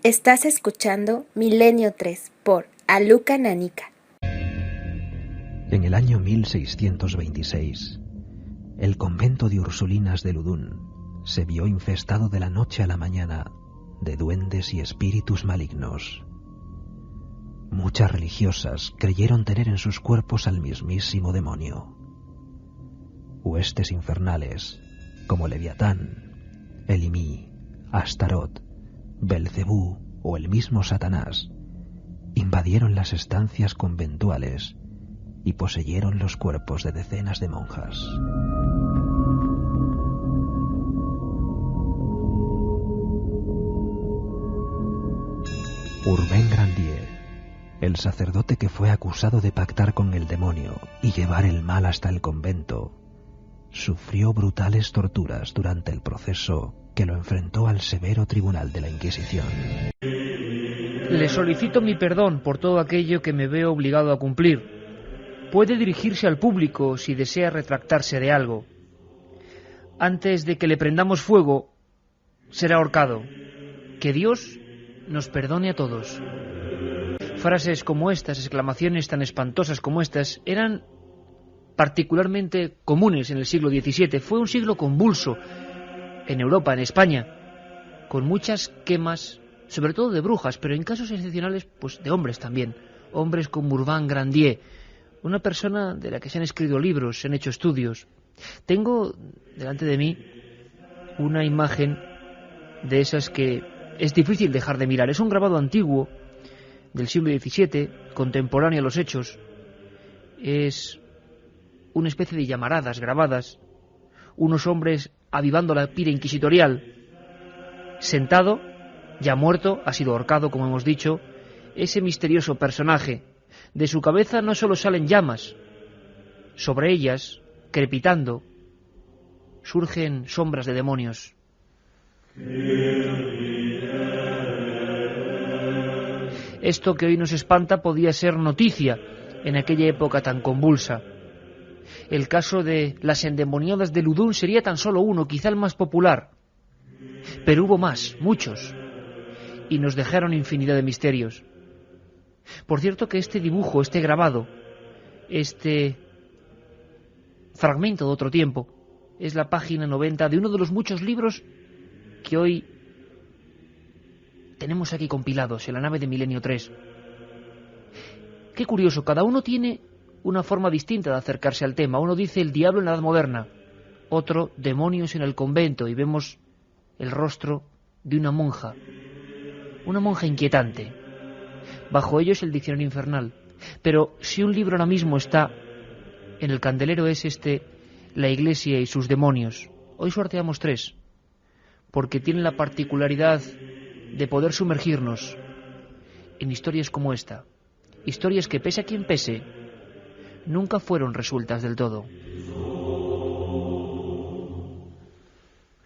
Estás escuchando Milenio 3 por Aluka Nanika. En el año 1626, el convento de Ursulinas de Ludun se vio infestado de la noche a la mañana de duendes y espíritus malignos. Muchas religiosas creyeron tener en sus cuerpos al mismísimo demonio. Huestes infernales como Leviatán, Elimí, Astarot, Belcebú o el mismo Satanás invadieron las estancias conventuales y poseyeron los cuerpos de decenas de monjas. Urbain Grandier, el sacerdote que fue acusado de pactar con el demonio y llevar el mal hasta el convento, sufrió brutales torturas durante el proceso que lo enfrentó al severo tribunal de la Inquisición. Le solicito mi perdón por todo aquello que me veo obligado a cumplir. Puede dirigirse al público si desea retractarse de algo. Antes de que le prendamos fuego, será ahorcado. Que Dios nos perdone a todos. Frases como estas, exclamaciones tan espantosas como estas, eran particularmente comunes en el siglo XVII. Fue un siglo convulso en Europa, en España, con muchas quemas, sobre todo de brujas, pero en casos excepcionales, pues de hombres también. Hombres como Urbain Grandier, una persona de la que se han escrito libros, se han hecho estudios. Tengo delante de mí una imagen de esas que es difícil dejar de mirar. Es un grabado antiguo del siglo XVII, contemporáneo a los hechos. Es una especie de llamaradas grabadas, unos hombres avivando la pira inquisitorial. Sentado, ya muerto, ha sido ahorcado, como hemos dicho, ese misterioso personaje. De su cabeza no solo salen llamas, sobre ellas, crepitando, surgen sombras de demonios. Esto que hoy nos espanta podía ser noticia en aquella época tan convulsa. El caso de las endemoniadas de Ludun sería tan solo uno, quizá el más popular. Pero hubo más, muchos, y nos dejaron infinidad de misterios. Por cierto que este dibujo, este grabado, este fragmento de otro tiempo, es la página 90 de uno de los muchos libros que hoy tenemos aquí compilados en la nave de Milenio 3. Qué curioso, cada uno tiene una forma distinta de acercarse al tema. Uno dice el diablo en la Edad Moderna, otro demonios en el convento, y vemos el rostro de una monja inquietante. Bajo ellos el diccionario infernal. Pero si un libro ahora mismo está en el candelero es La Iglesia y sus demonios. Hoy sorteamos 3, porque tienen la particularidad de poder sumergirnos en historias como esta. Historias que, pese a quien pese, nunca fueron resueltas del todo.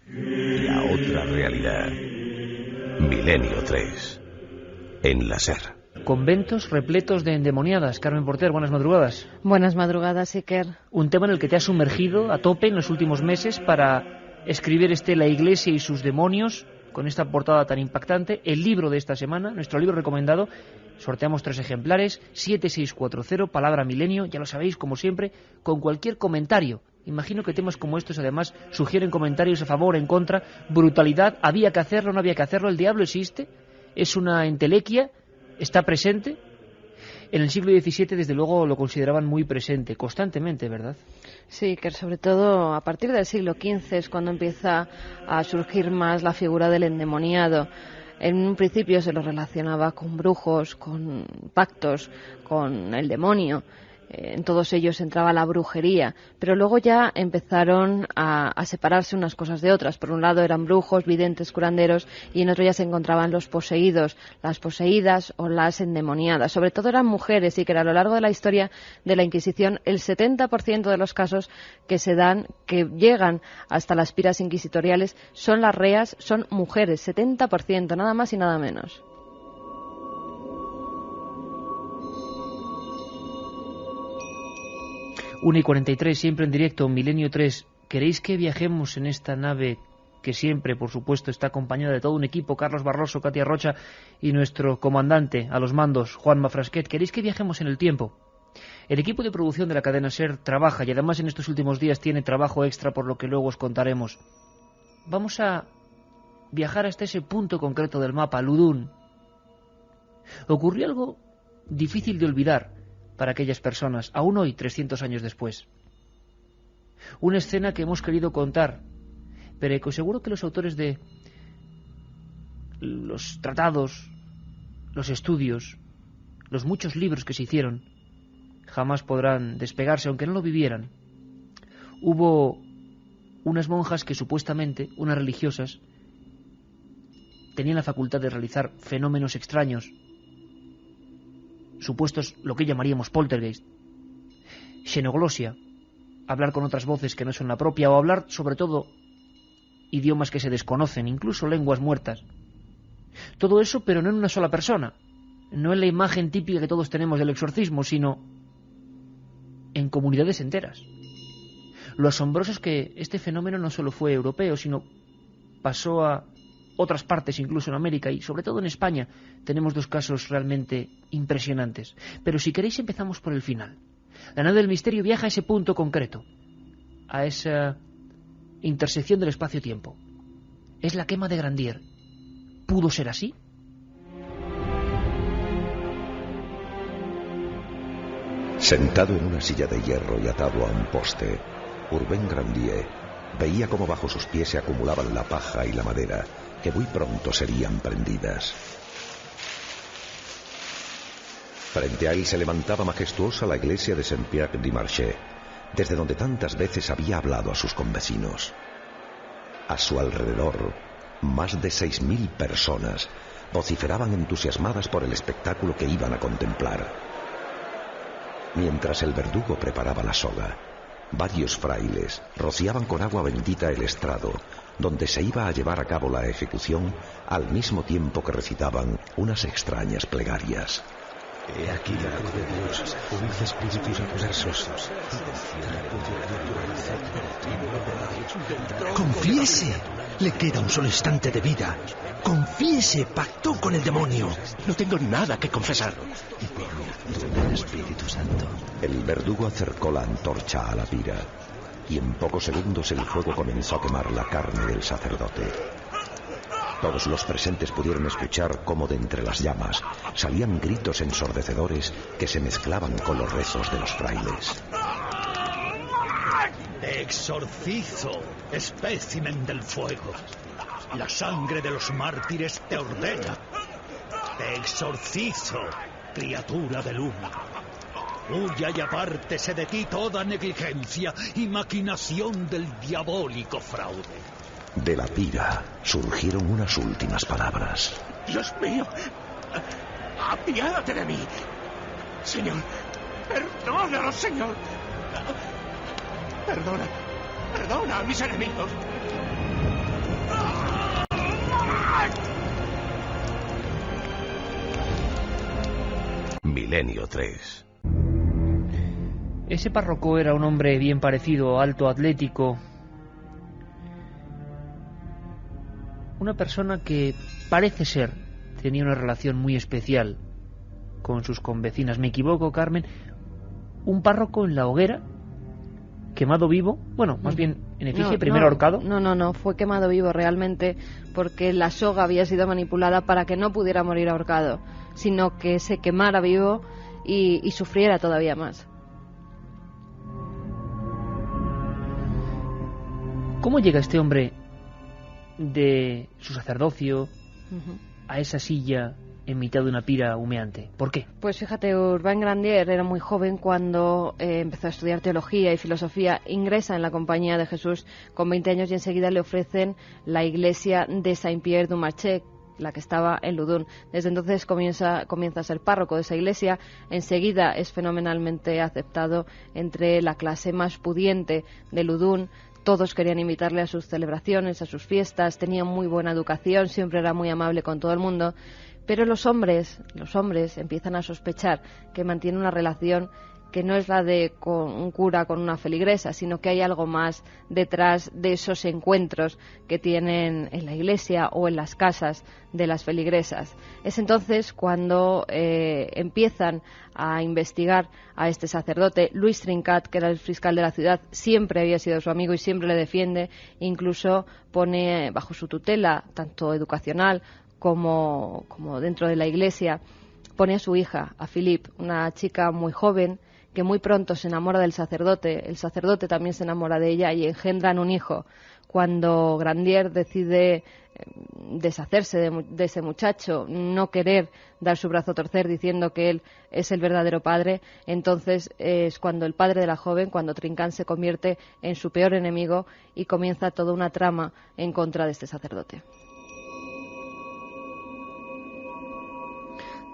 La otra realidad. Milenio 3. En la SER. Conventos repletos de endemoniadas. Carmen Porter, buenas madrugadas. Buenas madrugadas, Iker. Un tema en el que te has sumergido a tope en los últimos meses para escribir La Iglesia y sus demonios, con esta portada tan impactante. El libro de esta semana, nuestro libro recomendado. Sorteamos 3 ejemplares, 7640, palabra milenio, ya lo sabéis, como siempre, con cualquier comentario. Imagino que temas como estos, además, sugieren comentarios a favor, en contra, brutalidad, había que hacerlo, no había que hacerlo, el diablo existe, es una entelequia, está presente. En el siglo XVII, desde luego, lo consideraban muy presente, constantemente, ¿verdad? Sí, que sobre todo a partir del siglo XV es cuando empieza a surgir más la figura del endemoniado. En un principio se lo relacionaba con brujos, con pactos, con el demonio. En todos ellos entraba la brujería, pero luego ya empezaron a separarse unas cosas de otras. Por un lado eran brujos, videntes, curanderos, y en otro ya se encontraban los poseídos, las poseídas o las endemoniadas. Sobre todo eran mujeres, y que a lo largo de la historia de la Inquisición el 70% de los casos que se dan, que llegan hasta las piras inquisitoriales, son las reas, son mujeres, 70%, nada más y nada menos. Una y 43, siempre en directo, Milenio 3. ¿Queréis que viajemos en esta nave que siempre, por supuesto, está acompañada de todo un equipo, Carlos Barroso, Katia Rocha y nuestro comandante a los mandos, Juanma Frasquet. ¿Queréis que viajemos en el tiempo? El equipo de producción de la cadena SER trabaja y además en estos últimos días tiene trabajo extra, por lo que luego os contaremos. Vamos a viajar hasta ese punto concreto del mapa, Ludun. Ocurrió algo difícil de olvidar para aquellas personas, aún hoy, 300 años después. Una escena que hemos querido contar, pero que seguro que los autores de los tratados, los estudios, los muchos libros que se hicieron, jamás podrán despegarse, aunque no lo vivieran. Hubo unas monjas que supuestamente, unas religiosas, tenían la facultad de realizar fenómenos extraños, supuestos lo que llamaríamos poltergeist, xenoglosia, hablar con otras voces que no son la propia, o hablar sobre todo idiomas que se desconocen, incluso lenguas muertas. Todo eso, pero no en una sola persona, no en la imagen típica que todos tenemos del exorcismo, sino en comunidades enteras. Lo asombroso es que este fenómeno no solo fue europeo, sino pasó a otras partes, incluso en América y sobre todo en España. Tenemos dos casos realmente impresionantes. Pero si queréis empezamos por el final. La nave del misterio viaja a ese punto concreto, a esa intersección del espacio-tiempo. Es la quema de Grandier. ¿Pudo ser así? Sentado en una silla de hierro y atado a un poste, Urbain Grandier veía cómo bajo sus pies se acumulaban la paja y la madera, que muy pronto serían prendidas. Frente a él se levantaba majestuosa la iglesia de Saint-Pierre-du-Marché, desde donde tantas veces había hablado a sus convecinos. A su alrededor, más de 6.000 personas vociferaban entusiasmadas por el espectáculo que iban a contemplar. Mientras el verdugo preparaba la soga, varios frailes rociaban con agua bendita el estrado, donde se iba a llevar a cabo la ejecución, al mismo tiempo que recitaban unas extrañas plegarias. He aquí la cruz de Dios, dulce espíritus adversos. ¡Confiese! Le queda un solo instante de vida. ¡Confiese! Pactó con el demonio. No tengo nada que confesar. Y por virtud del Espíritu Santo. El verdugo acercó la antorcha a la pira, y en pocos segundos el fuego comenzó a quemar la carne del sacerdote. Todos los presentes pudieron escuchar cómo de entre las llamas salían gritos ensordecedores que se mezclaban con los rezos de los frailes. Te exorcizo, espécimen del fuego. La sangre de los mártires te ordena. Te exorcizo, criatura del humo. Huya y apártese de ti toda negligencia y maquinación del diabólico fraude. De la pira surgieron unas últimas palabras. Dios mío, apiádate de mí. Señor, perdónalos, Señor. Perdona a mis enemigos. Milenio 3. Ese párroco era un hombre bien parecido, alto, atlético. Una persona que parece ser tenía una relación muy especial con sus convecinas. ¿Me equivoco, Carmen? Un párroco en la hoguera, quemado vivo, bueno, más bien en efigie, primero ahorcado. No, fue quemado vivo realmente porque la soga había sido manipulada para que no pudiera morir ahorcado, sino que se quemara vivo y sufriera todavía más. ¿Cómo llega este hombre de su sacerdocio a esa silla en mitad de una pira humeante? ¿Por qué? Pues fíjate, Urbain Grandier era muy joven cuando empezó a estudiar teología y filosofía. Ingresa en la Compañía de Jesús con 20 años y enseguida le ofrecen la iglesia de Saint-Pierre-du-Marché, la que estaba en Ludun. Desde entonces comienza a ser párroco de esa iglesia. Enseguida es fenomenalmente aceptado entre la clase más pudiente de Ludun. Todos querían invitarle a sus celebraciones, a sus fiestas, tenía muy buena educación, siempre era muy amable con todo el mundo, pero los hombres empiezan a sospechar que mantiene una relación que no es la de un cura con una feligresa, sino que hay algo más detrás de esos encuentros que tienen en la iglesia o en las casas de las feligresas. Es entonces cuando empiezan a investigar a este sacerdote. Luis Trincat, que era el fiscal de la ciudad, siempre había sido su amigo y siempre le defiende, incluso pone bajo su tutela, tanto educacional como dentro de la iglesia, pone a su hija, a Philippe, una chica muy joven, que muy pronto se enamora del sacerdote, el sacerdote también se enamora de ella y engendran un hijo. Cuando Grandier decide deshacerse de ese muchacho, no querer dar su brazo a torcer diciendo que él es el verdadero padre, entonces es cuando el padre de la joven, cuando Trincat se convierte en su peor enemigo y comienza toda una trama en contra de este sacerdote.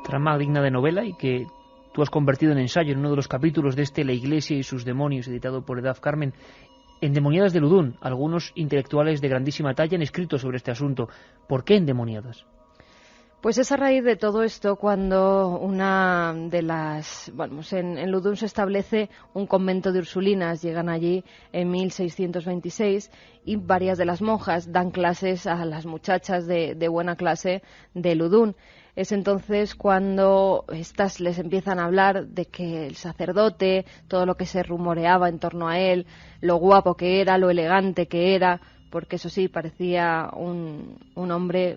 Trama digna de novela y que tú has convertido en ensayo en uno de los capítulos de La Iglesia y sus demonios, editado por Edad Carmen. Endemoniadas de Ludun, algunos intelectuales de grandísima talla han escrito sobre este asunto. ¿Por qué endemoniadas? Pues es a raíz de todo esto cuando una de las... Bueno, en Ludun se establece un convento de Ursulinas, llegan allí en 1626 y varias de las monjas dan clases a las muchachas de buena clase de Ludun. Es entonces cuando estas les empiezan a hablar de que el sacerdote, todo lo que se rumoreaba en torno a él, lo guapo que era, lo elegante que era, porque eso sí, parecía un hombre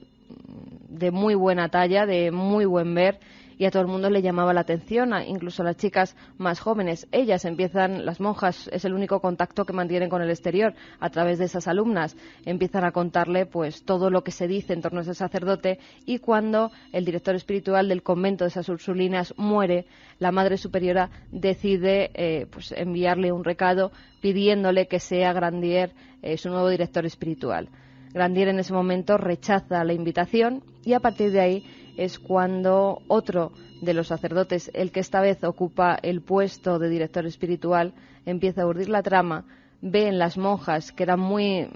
de muy buena talla, de muy buen ver, y a todo el mundo le llamaba la atención, incluso a las chicas más jóvenes. Ellas empiezan, las monjas, es el único contacto que mantienen con el exterior, a través de esas alumnas, empiezan a contarle pues todo lo que se dice en torno a ese sacerdote, y cuando el director espiritual del convento de esas Ursulinas muere, la Madre Superiora decide pues enviarle un recado pidiéndole que sea Grandier su nuevo director espiritual. Grandier en ese momento rechaza la invitación y a partir de ahí es cuando otro de los sacerdotes, el que esta vez ocupa el puesto de director espiritual, empieza a urdir la trama, ve en las monjas que eran muy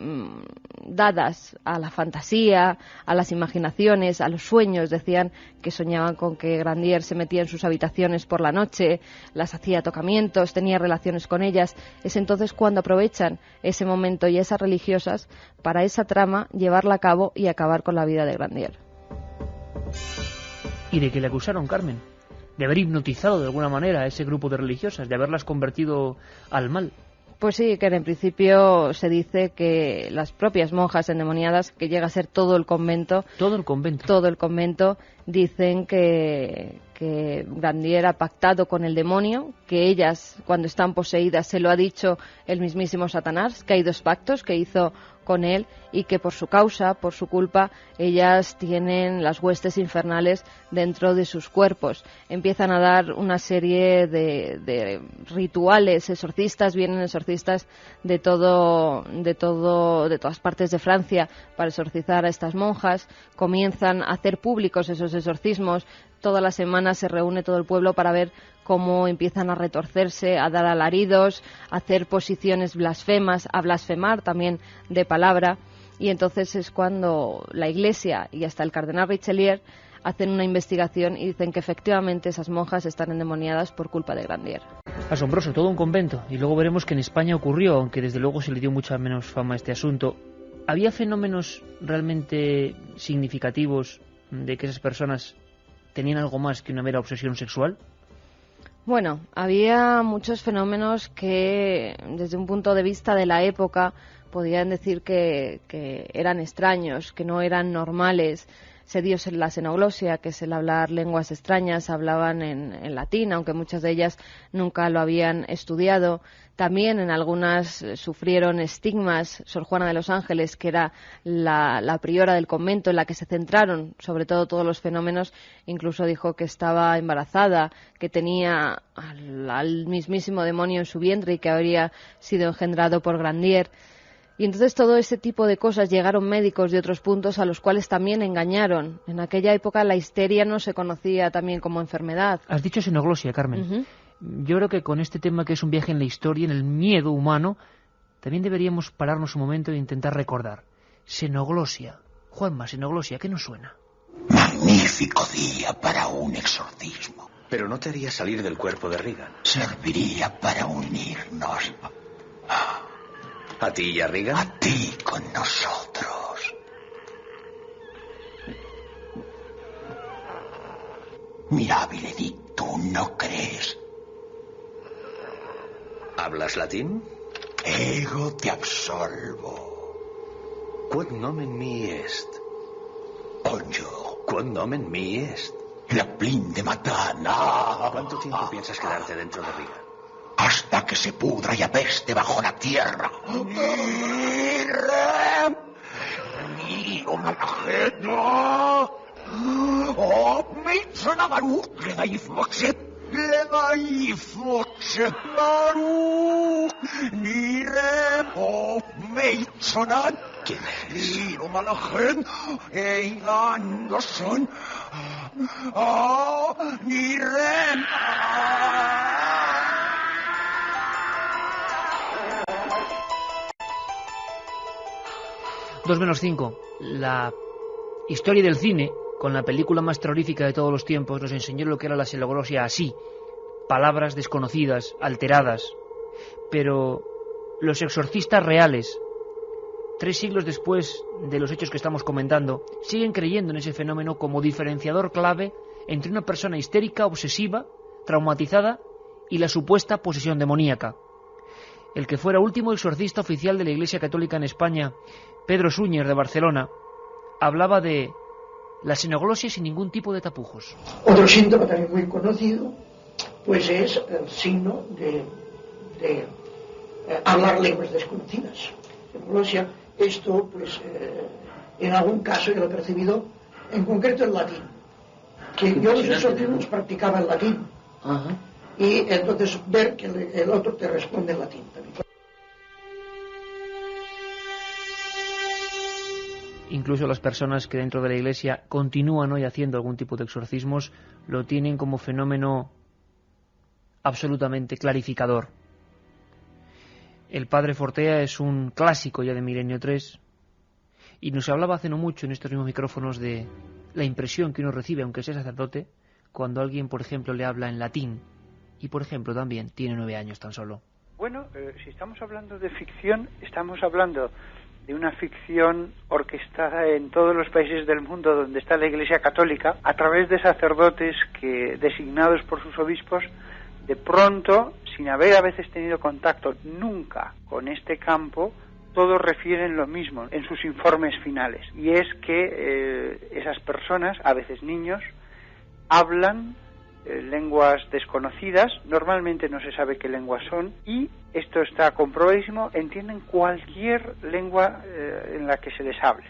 dadas a la fantasía, a las imaginaciones, a los sueños. Decían que soñaban con que Grandier se metía en sus habitaciones por la noche, las hacía tocamientos, tenía relaciones con ellas. Es entonces cuando aprovechan ese momento y esas religiosas para esa trama, llevarla a cabo y acabar con la vida de Grandier. ¿Y de qué le acusaron, Carmen? De haber hipnotizado de alguna manera a ese grupo de religiosas, de haberlas convertido al mal. Pues sí, que en principio se dice que las propias monjas endemoniadas, que llega a ser todo el convento, dicen que Grandier ha pactado con el demonio, que ellas, cuando están poseídas, se lo ha dicho el mismísimo Satanás, que hay dos pactos que hizo con él y que por su causa, por su culpa, ellas tienen las huestes infernales dentro de sus cuerpos. Empiezan a dar una serie de rituales exorcistas, vienen exorcistas de todas partes de Francia para exorcizar a estas monjas, comienzan a hacer públicos esos exorcismos. Todas las semanas se reúne todo el pueblo para ver cómo empiezan a retorcerse, a dar alaridos, a hacer posiciones blasfemas, a blasfemar también de palabra. Y entonces es cuando la Iglesia y hasta el cardenal Richelieu hacen una investigación y dicen que efectivamente esas monjas están endemoniadas por culpa de Grandier. Asombroso, todo un convento. Y luego veremos que en España ocurrió, aunque desde luego se le dio mucha menos fama a este asunto. ¿Había fenómenos realmente significativos de que esas personas tenían algo más que una mera obsesión sexual? Bueno, había muchos fenómenos que, desde un punto de vista de la época, podían decir que eran extraños, que no eran normales. Se dio la xenoglosia, que es el hablar lenguas extrañas, hablaban en latín, aunque muchas de ellas nunca lo habían estudiado. También en algunas sufrieron estigmas. Sor Juana de los Ángeles, que era la priora del convento en la que se centraron sobre todo todos los fenómenos, incluso dijo que estaba embarazada, que tenía al mismísimo demonio en su vientre y que habría sido engendrado por Grandier. Y entonces todo ese tipo de cosas, llegaron médicos de otros puntos a los cuales también engañaron. En aquella época la histeria no se conocía también como enfermedad. Has dicho xenoglosia, Carmen. Yo creo que con este tema, que es un viaje en la historia, en el miedo humano, también deberíamos pararnos un momento e intentar recordar. Xenoglosia. Juanma, xenoglosia, ¿qué nos suena? Magnífico día para un exorcismo. Pero no te haría salir del cuerpo de Regan. Serviría para unirnos. ¿A ti y a Regan? A ti con nosotros. Mirabile dictu, ¿no crees? ¿Hablas latín? Ego te absolvo. Quod nomen mi est. Conyo. Quod nomen mi est. La plin de matana. ¿Cuánto tiempo piensas quedarte dentro de Regan? Hasta que se pudra y apeste bajo la tierra. ¡Miro malajeno! ¡Oh, me sonagaru! ¡Le dais moxet! ¡Le dais moxet! ¡Maru! ¡Nire! ¡Oh, me sonan! ¿Quién eres? ¡Miro malajeno! ¡Eigan no son! ¡Oh, nire! 2-5. La historia del cine, con la película más terrorífica de todos los tiempos, nos enseñó lo que era la xenoglosia así. Palabras desconocidas, alteradas. Pero los exorcistas reales, 3 siglos después de los hechos que estamos comentando, siguen creyendo en ese fenómeno como diferenciador clave entre una persona histérica, obsesiva, traumatizada y la supuesta posesión demoníaca. El que fuera último exorcista oficial de la Iglesia Católica en España, Pedro Súñer de Barcelona, hablaba de la xenoglosia sin ningún tipo de tapujos. Otro síntoma también muy conocido, pues es el signo de hablar lenguas desconocidas. Xenoglosia, esto, pues, en algún caso yo lo he percibido, en concreto en latín, que yo los exorcismos practicaba en latín. Ajá. Y entonces ver que el otro te responde en latín también. Incluso las personas que dentro de la Iglesia continúan hoy haciendo algún tipo de exorcismos lo tienen como fenómeno absolutamente clarificador. El padre Fortea es un clásico ya de Milenio 3 y nos hablaba hace no mucho en estos mismos micrófonos de la impresión que uno recibe, aunque sea sacerdote, cuando alguien, por ejemplo, le habla en latín y, por ejemplo, también tiene 9 años tan solo. Bueno, si estamos hablando de ficción, estamos hablando de una ficción orquestada en todos los países del mundo donde está la Iglesia Católica, a través de sacerdotes que, designados por sus obispos, de pronto, sin haber a veces tenido contacto nunca con este campo, todos refieren lo mismo en sus informes finales, y es que esas personas, a veces niños, hablan lenguas desconocidas, normalmente no se sabe qué lenguas son, y esto está comprobadísimo, entienden cualquier lengua en la que se les hable.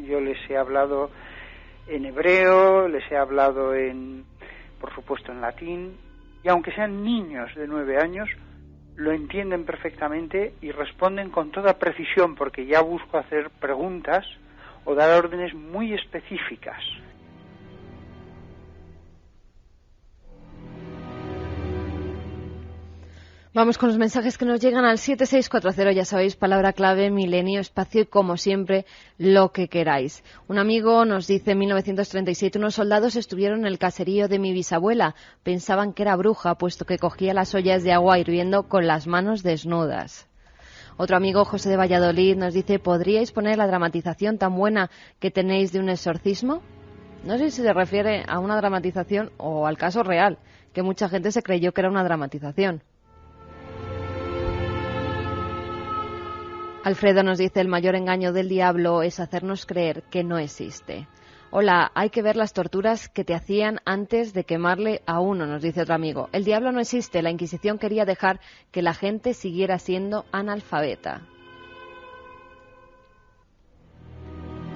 Yo les he hablado en hebreo, les he hablado por supuesto en latín, y aunque sean niños de 9 años, lo entienden perfectamente y responden con toda precisión, porque ya busco hacer preguntas o dar órdenes muy específicas. Vamos con los mensajes que nos llegan al 7640, ya sabéis, palabra clave, milenio, espacio y, como siempre, lo que queráis. Un amigo nos dice, en 1937, unos soldados estuvieron en el caserío de mi bisabuela. Pensaban que era bruja, puesto que cogía las ollas de agua hirviendo con las manos desnudas. Otro amigo, José de Valladolid, nos dice, ¿podríais poner la dramatización tan buena que tenéis de un exorcismo? No sé si se refiere a una dramatización o al caso real, que mucha gente se creyó que era una dramatización. Alfredo nos dice, el mayor engaño del diablo es hacernos creer que no existe. Hola, hay que ver las torturas que te hacían antes de quemarle a uno, nos dice otro amigo. El diablo no existe, la Inquisición quería dejar que la gente siguiera siendo analfabeta.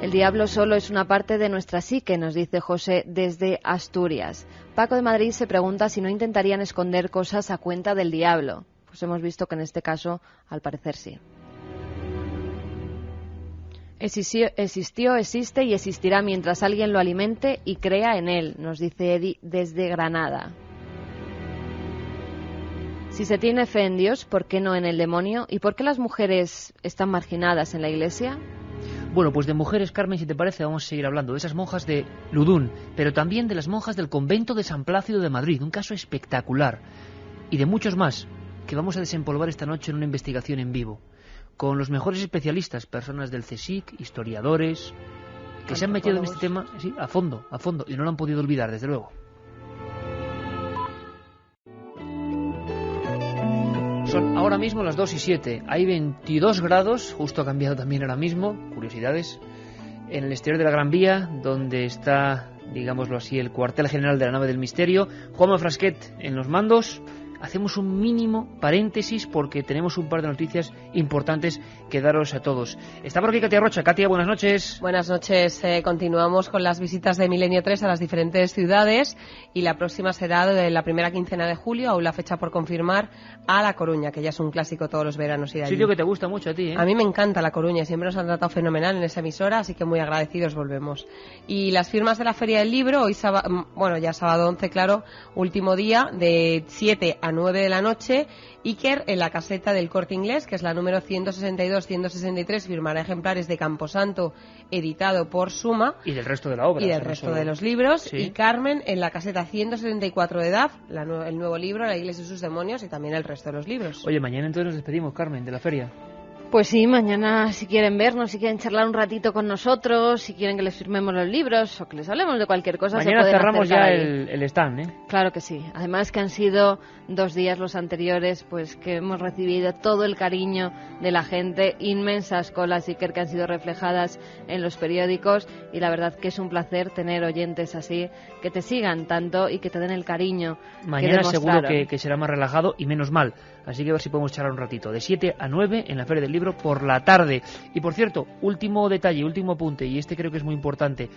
El diablo solo es una parte de nuestra psique, nos dice José desde Asturias. Paco de Madrid se pregunta si no intentarían esconder cosas a cuenta del diablo. Pues hemos visto que en este caso, al parecer sí. Existió, existe y existirá mientras alguien lo alimente y crea en él, nos dice Eddie desde Granada. Si se tiene fe en Dios, ¿por qué no en el demonio? ¿Y por qué las mujeres están marginadas en la Iglesia? Bueno, pues de mujeres, Carmen, si te parece, vamos a seguir hablando de esas monjas de Ludun, pero también de las monjas del convento de San Plácido de Madrid, un caso espectacular, y de muchos más que vamos a desempolvar esta noche en una investigación en vivo, con los mejores especialistas, personas del CSIC, historiadores, que se han metido en este tema sí, a fondo, y no lo han podido olvidar, desde luego. Son ahora mismo las 2:07, hay 22 grados, justo ha cambiado también ahora mismo, curiosidades, en el exterior de la Gran Vía, donde está, digámoslo así, el cuartel general de la nave del misterio. Juanma Frasquet en los mandos. Hacemos un mínimo paréntesis porque tenemos un par de noticias importantes que daros a todos. Está por aquí Katia Rocha. Katia, buenas noches. Buenas noches. Continuamos con las visitas de Milenio 3 a las diferentes ciudades y la próxima será de la primera quincena de julio, aún la fecha por confirmar, a La Coruña, que ya es un clásico todos los veranos ir allí. Sitio que te gusta mucho a ti, ¿eh? A mí me encanta La Coruña, siempre nos han tratado fenomenal en esa emisora, así que muy agradecidos volvemos. Y las firmas de la Feria del Libro, hoy ya sábado 11, claro, último día, de 7 a 9 de la noche. Iker, en la caseta del Corte Inglés, que es la número 162-163, firmará ejemplares de Camposanto, editado por Suma. Y del resto de la obra. Y del resto de los libros. Sí. Y Carmen, en la caseta 174 de DAF, el nuevo libro, La Iglesia y sus demonios, y también el resto de los libros. Oye, mañana entonces nos despedimos, Carmen, de la feria. Pues sí, mañana si quieren vernos, si quieren charlar un ratito con nosotros, si quieren que les firmemos los libros o que les hablemos de cualquier cosa, mañana se pueden cerramos ya ahí. el stand, ¿eh? Claro que sí. Además que han sido 2 días los anteriores, pues que hemos recibido todo el cariño de la gente, inmensas colas, Iker, que han sido reflejadas en los periódicos, y la verdad que es un placer tener oyentes así, que te sigan tanto y que te den el cariño. Mañana seguro que será más relajado y menos mal. Así que a ver si podemos charlar un ratito. De 7 a 9 en la Feria del Libro por la tarde. Y por cierto, último detalle, último apunte, y este creo que es muy importante.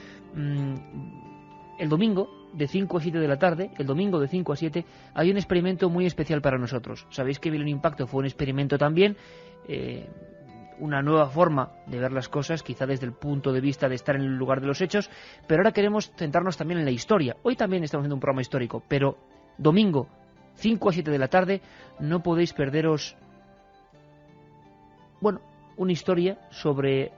El domingo, de 5 a 7 de la tarde, hay un experimento muy especial para nosotros. Sabéis que Milenio Impacto fue un experimento también, una nueva forma de ver las cosas, quizá desde el punto de vista de estar en el lugar de los hechos, pero ahora queremos centrarnos también en la historia. Hoy también estamos haciendo un programa histórico, pero domingo, 5 a 7 de la tarde, no podéis perderos, una historia sobre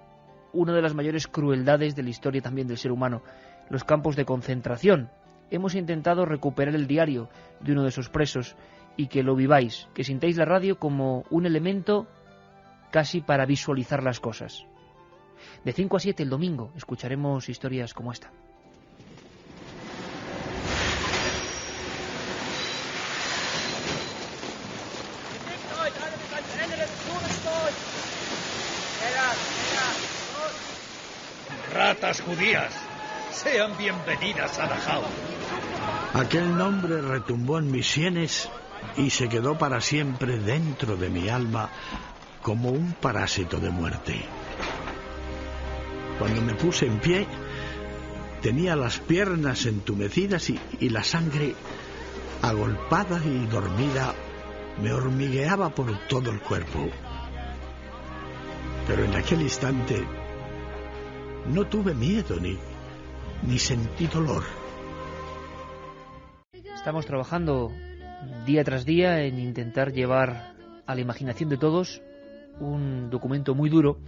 una de las mayores crueldades de la historia también del ser humano, los campos de concentración. Hemos intentado recuperar el diario de uno de esos presos y que lo viváis, que sintáis la radio como un elemento casi para visualizar las cosas. De 5 a 7 el domingo escucharemos historias como esta. Ratas judías, sean bienvenidas a Dachau. Aquel nombre retumbó en mis sienes y se quedó para siempre dentro de mi alma como un parásito de muerte. Cuando me puse en pie, tenía las piernas entumecidas y la sangre, agolpada y dormida, me hormigueaba por todo el cuerpo. Pero en aquel instante no tuve miedo ni sentí dolor. Estamos trabajando día tras día en intentar llevar a la imaginación de todos un documento muy duro,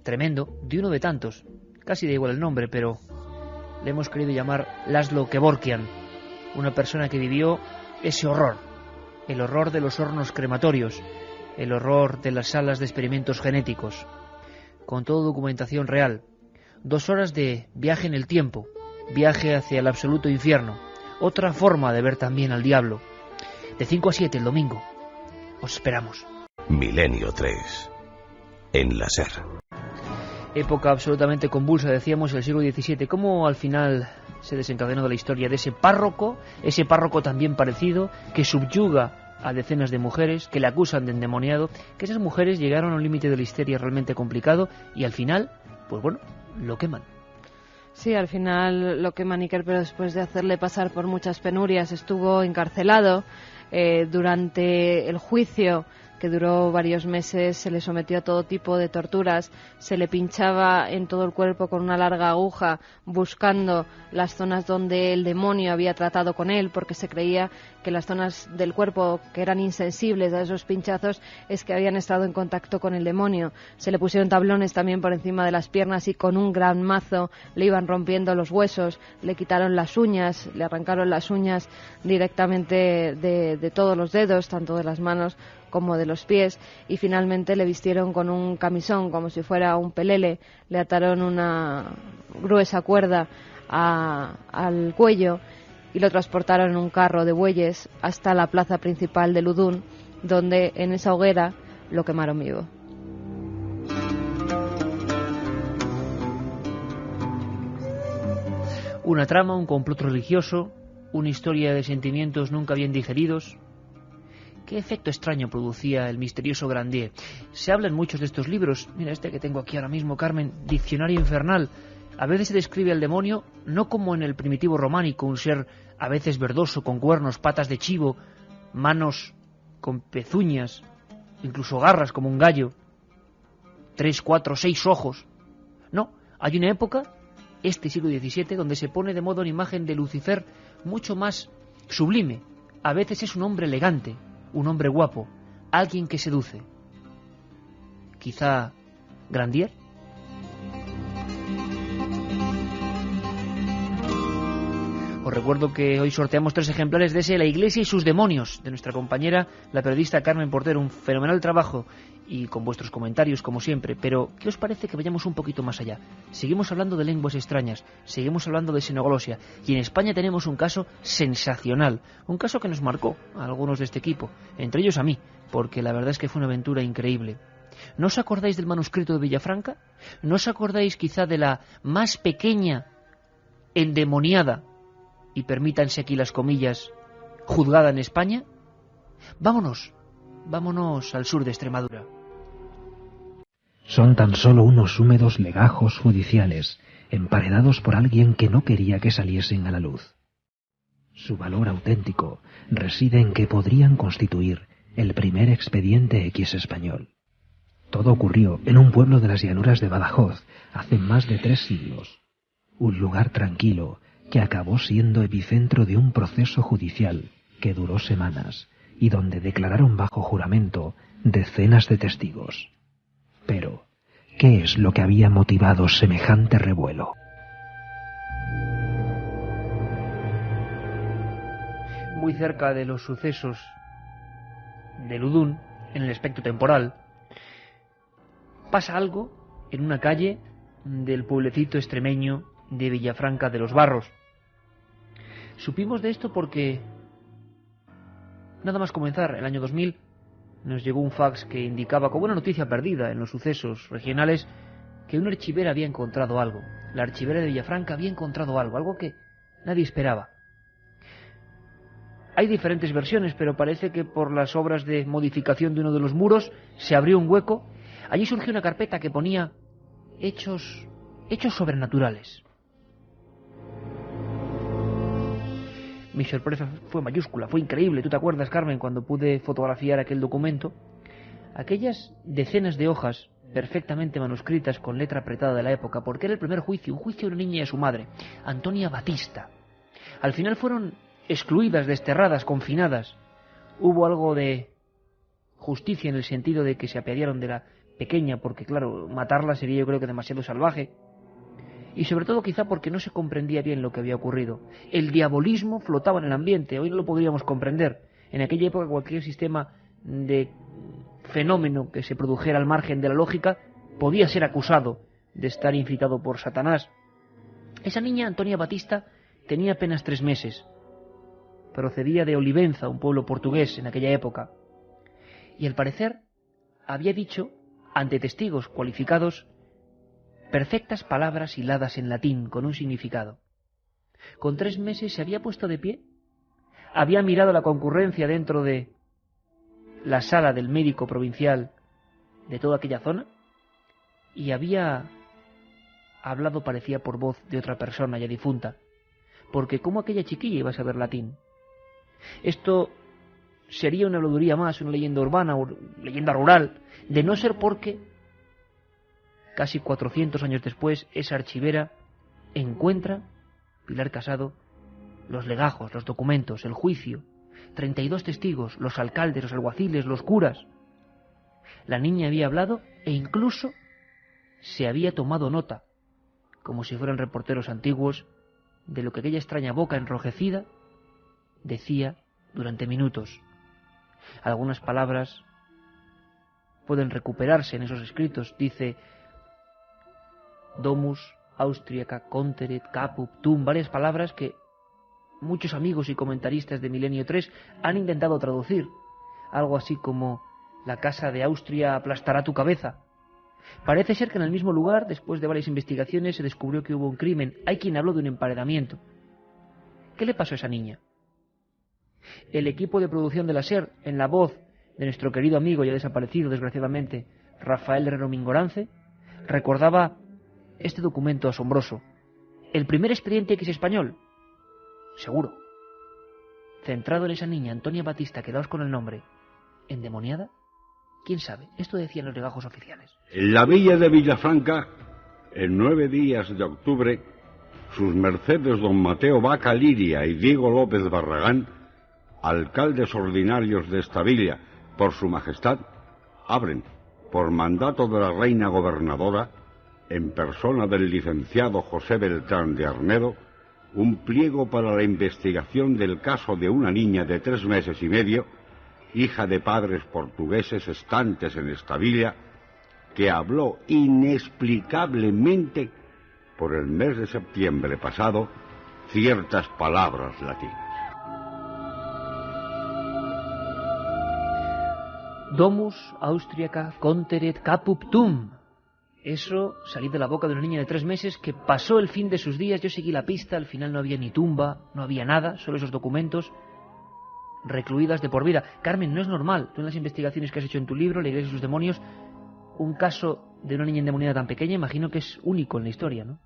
tremendo, de uno de tantos. Casi da igual el nombre, pero le hemos querido llamar Laszlo Kevorkian, una persona que vivió ese horror, el horror de los hornos crematorios, el horror de las salas de experimentos genéticos, con toda documentación real. 2 horas de viaje en el tiempo, viaje hacia el absoluto infierno, otra forma de ver también al diablo. De 5 a 7 el domingo. Os esperamos. Milenio 3, en la SER. Época absolutamente convulsa, decíamos, el siglo XVII. ¿Cómo al final se desencadenó de la historia de ese párroco también parecido, que subyuga a decenas de mujeres, que le acusan de endemoniado, que esas mujeres llegaron a un límite de la histeria realmente complicado y al final, pues bueno, lo queman? Sí, al final lo queman, Iker, pero después de hacerle pasar por muchas penurias estuvo encarcelado durante el juicio que duró varios meses, se le sometió a todo tipo de torturas, se le pinchaba en todo el cuerpo con una larga aguja buscando las zonas donde el demonio había tratado con él, porque se creía que las zonas del cuerpo que eran insensibles a esos pinchazos es que habían estado en contacto con el demonio. Se le pusieron tablones también por encima de las piernas y con un gran mazo le iban rompiendo los huesos, le quitaron las uñas, le arrancaron las uñas directamente de todos los dedos, tanto de las manos como de los pies, y finalmente le vistieron con un camisón como si fuera un pelele, le ataron una gruesa cuerda al cuello y lo transportaron en un carro de bueyes hasta la plaza principal de Ludun, donde en esa hoguera lo quemaron vivo. Una trama, un complot religioso, una historia de sentimientos nunca bien digeridos. ¿Qué efecto extraño producía el misterioso Grandier? Se habla en muchos de estos libros. Mira este que tengo aquí ahora mismo, Carmen, Diccionario Infernal. A veces se describe al demonio no como en el primitivo románico, un ser a veces verdoso, con cuernos, patas de chivo, manos con pezuñas, incluso garras como un gallo, 3, 4, 6 ojos. No, hay una época, este siglo XVII, donde se pone de moda una imagen de Lucifer mucho más sublime. A veces es un hombre elegante, un hombre guapo, alguien que seduce. Quizá Grandier. Os recuerdo que hoy sorteamos 3 ejemplares de ese La Iglesia y sus demonios, de nuestra compañera, la periodista Carmen Portero. Un fenomenal trabajo, y con vuestros comentarios, como siempre. Pero, ¿qué os parece que vayamos un poquito más allá? Seguimos hablando de lenguas extrañas, seguimos hablando de xenoglosia, y en España tenemos un caso sensacional, un caso que nos marcó a algunos de este equipo, entre ellos a mí, porque la verdad es que fue una aventura increíble. ¿No os acordáis del manuscrito de Villafranca? ¿No os acordáis quizá de la más pequeña endemoniada, y permítanse aquí las comillas, juzgada en España? Vámonos al sur de Extremadura. Son tan solo unos húmedos legajos judiciales, emparedados por alguien que no quería que saliesen a la luz. Su valor auténtico reside en que podrían constituir el primer expediente X español. Todo ocurrió en un pueblo de las llanuras de Badajoz hace más de 3 siglos. Un lugar tranquilo que acabó siendo epicentro de un proceso judicial que duró semanas y donde declararon bajo juramento decenas de testigos. Pero, ¿qué es lo que había motivado semejante revuelo? Muy cerca de los sucesos de Ludun, en el espectro temporal, pasa algo en una calle del pueblecito extremeño de Villafranca de los Barros. Supimos de esto porque, nada más comenzar el año 2000, nos llegó un fax que indicaba, como una noticia perdida en los sucesos regionales, que una archivera había encontrado algo. La archivera de Villafranca había encontrado algo que nadie esperaba. Hay diferentes versiones, pero parece que por las obras de modificación de uno de los muros se abrió un hueco. Allí surgió una carpeta que ponía hechos sobrenaturales. Mi sorpresa fue mayúscula, fue increíble. ¿Tú te acuerdas, Carmen, cuando pude fotografiar aquel documento? Aquellas decenas de hojas perfectamente manuscritas con letra apretada de la época, porque era el primer juicio, un juicio de una niña y a su madre, Antonia Batista. Al final fueron excluidas, desterradas, confinadas. Hubo algo de justicia en el sentido de que se apiadaron de la pequeña, porque claro, matarla sería, yo creo, que demasiado salvaje. Y sobre todo quizá porque no se comprendía bien lo que había ocurrido. El diabolismo flotaba en el ambiente, hoy no lo podríamos comprender. En aquella época cualquier sistema de fenómeno que se produjera al margen de la lógica podía ser acusado de estar incitado por Satanás. Esa niña, Antonia Batista, tenía apenas 3 meses. Procedía de Olivenza, un pueblo portugués en aquella época. Y al parecer había dicho, ante testigos cualificados, perfectas palabras hiladas en latín con un significado. Con 3 meses se había puesto de pie, había mirado la concurrencia dentro de la sala del médico provincial de toda aquella zona y había hablado, parecía, por voz de otra persona ya difunta, porque ¿cómo aquella chiquilla iba a saber latín? Esto sería una habladuría más, una leyenda urbana o leyenda rural, de no ser porque, casi 400 años después, esa archivera encuentra, Pilar Casado, los legajos, los documentos, el juicio, 32 testigos, los alcaldes, los alguaciles, los curas. La niña había hablado e incluso se había tomado nota, como si fueran reporteros antiguos, de lo que aquella extraña boca enrojecida decía durante minutos. Algunas palabras pueden recuperarse en esos escritos. Dice domus austriaca conteret caput tum, varias palabras que muchos amigos y comentaristas de Milenio 3 han intentado traducir. Algo así como la casa de Austria aplastará tu cabeza. Parece ser que en el mismo lugar, después de varias investigaciones, se descubrió que hubo un crimen. Hay quien habló de un emparedamiento. ¿Qué le pasó a esa niña? El equipo de producción de la SER, en la voz de nuestro querido amigo ya desaparecido, desgraciadamente, Rafael Herrero Mingorance, recordaba este documento asombroso. El primer expediente X español, seguro, centrado en esa niña, Antonia Batista, quedaos con el nombre, endemoniada. ¿Quién sabe? Esto decían los legajos oficiales. En la villa de Villafranca, en 9 días de octubre, sus mercedes don Mateo Vaca Liria y Diego López Barragán, alcaldes ordinarios de esta villa, por su majestad, abren, por mandato de la reina gobernadora, en persona del licenciado José Beltrán de Arnedo, un pliego para la investigación del caso de una niña de 3 meses y medio, hija de padres portugueses estantes en esta villa, que habló inexplicablemente por el mes de septiembre pasado ciertas palabras latinas. Domus austriaca conteret caput tum. Eso salí de la boca de una niña de 3 meses que pasó el fin de sus días. Yo seguí la pista, al final no había ni tumba, no había nada, solo esos documentos, recluidas de por vida. Carmen, no es normal, tú en las investigaciones que has hecho en tu libro, La Iglesia y sus demonios, un caso de una niña endemoniada tan pequeña, imagino que es único en la historia, ¿no?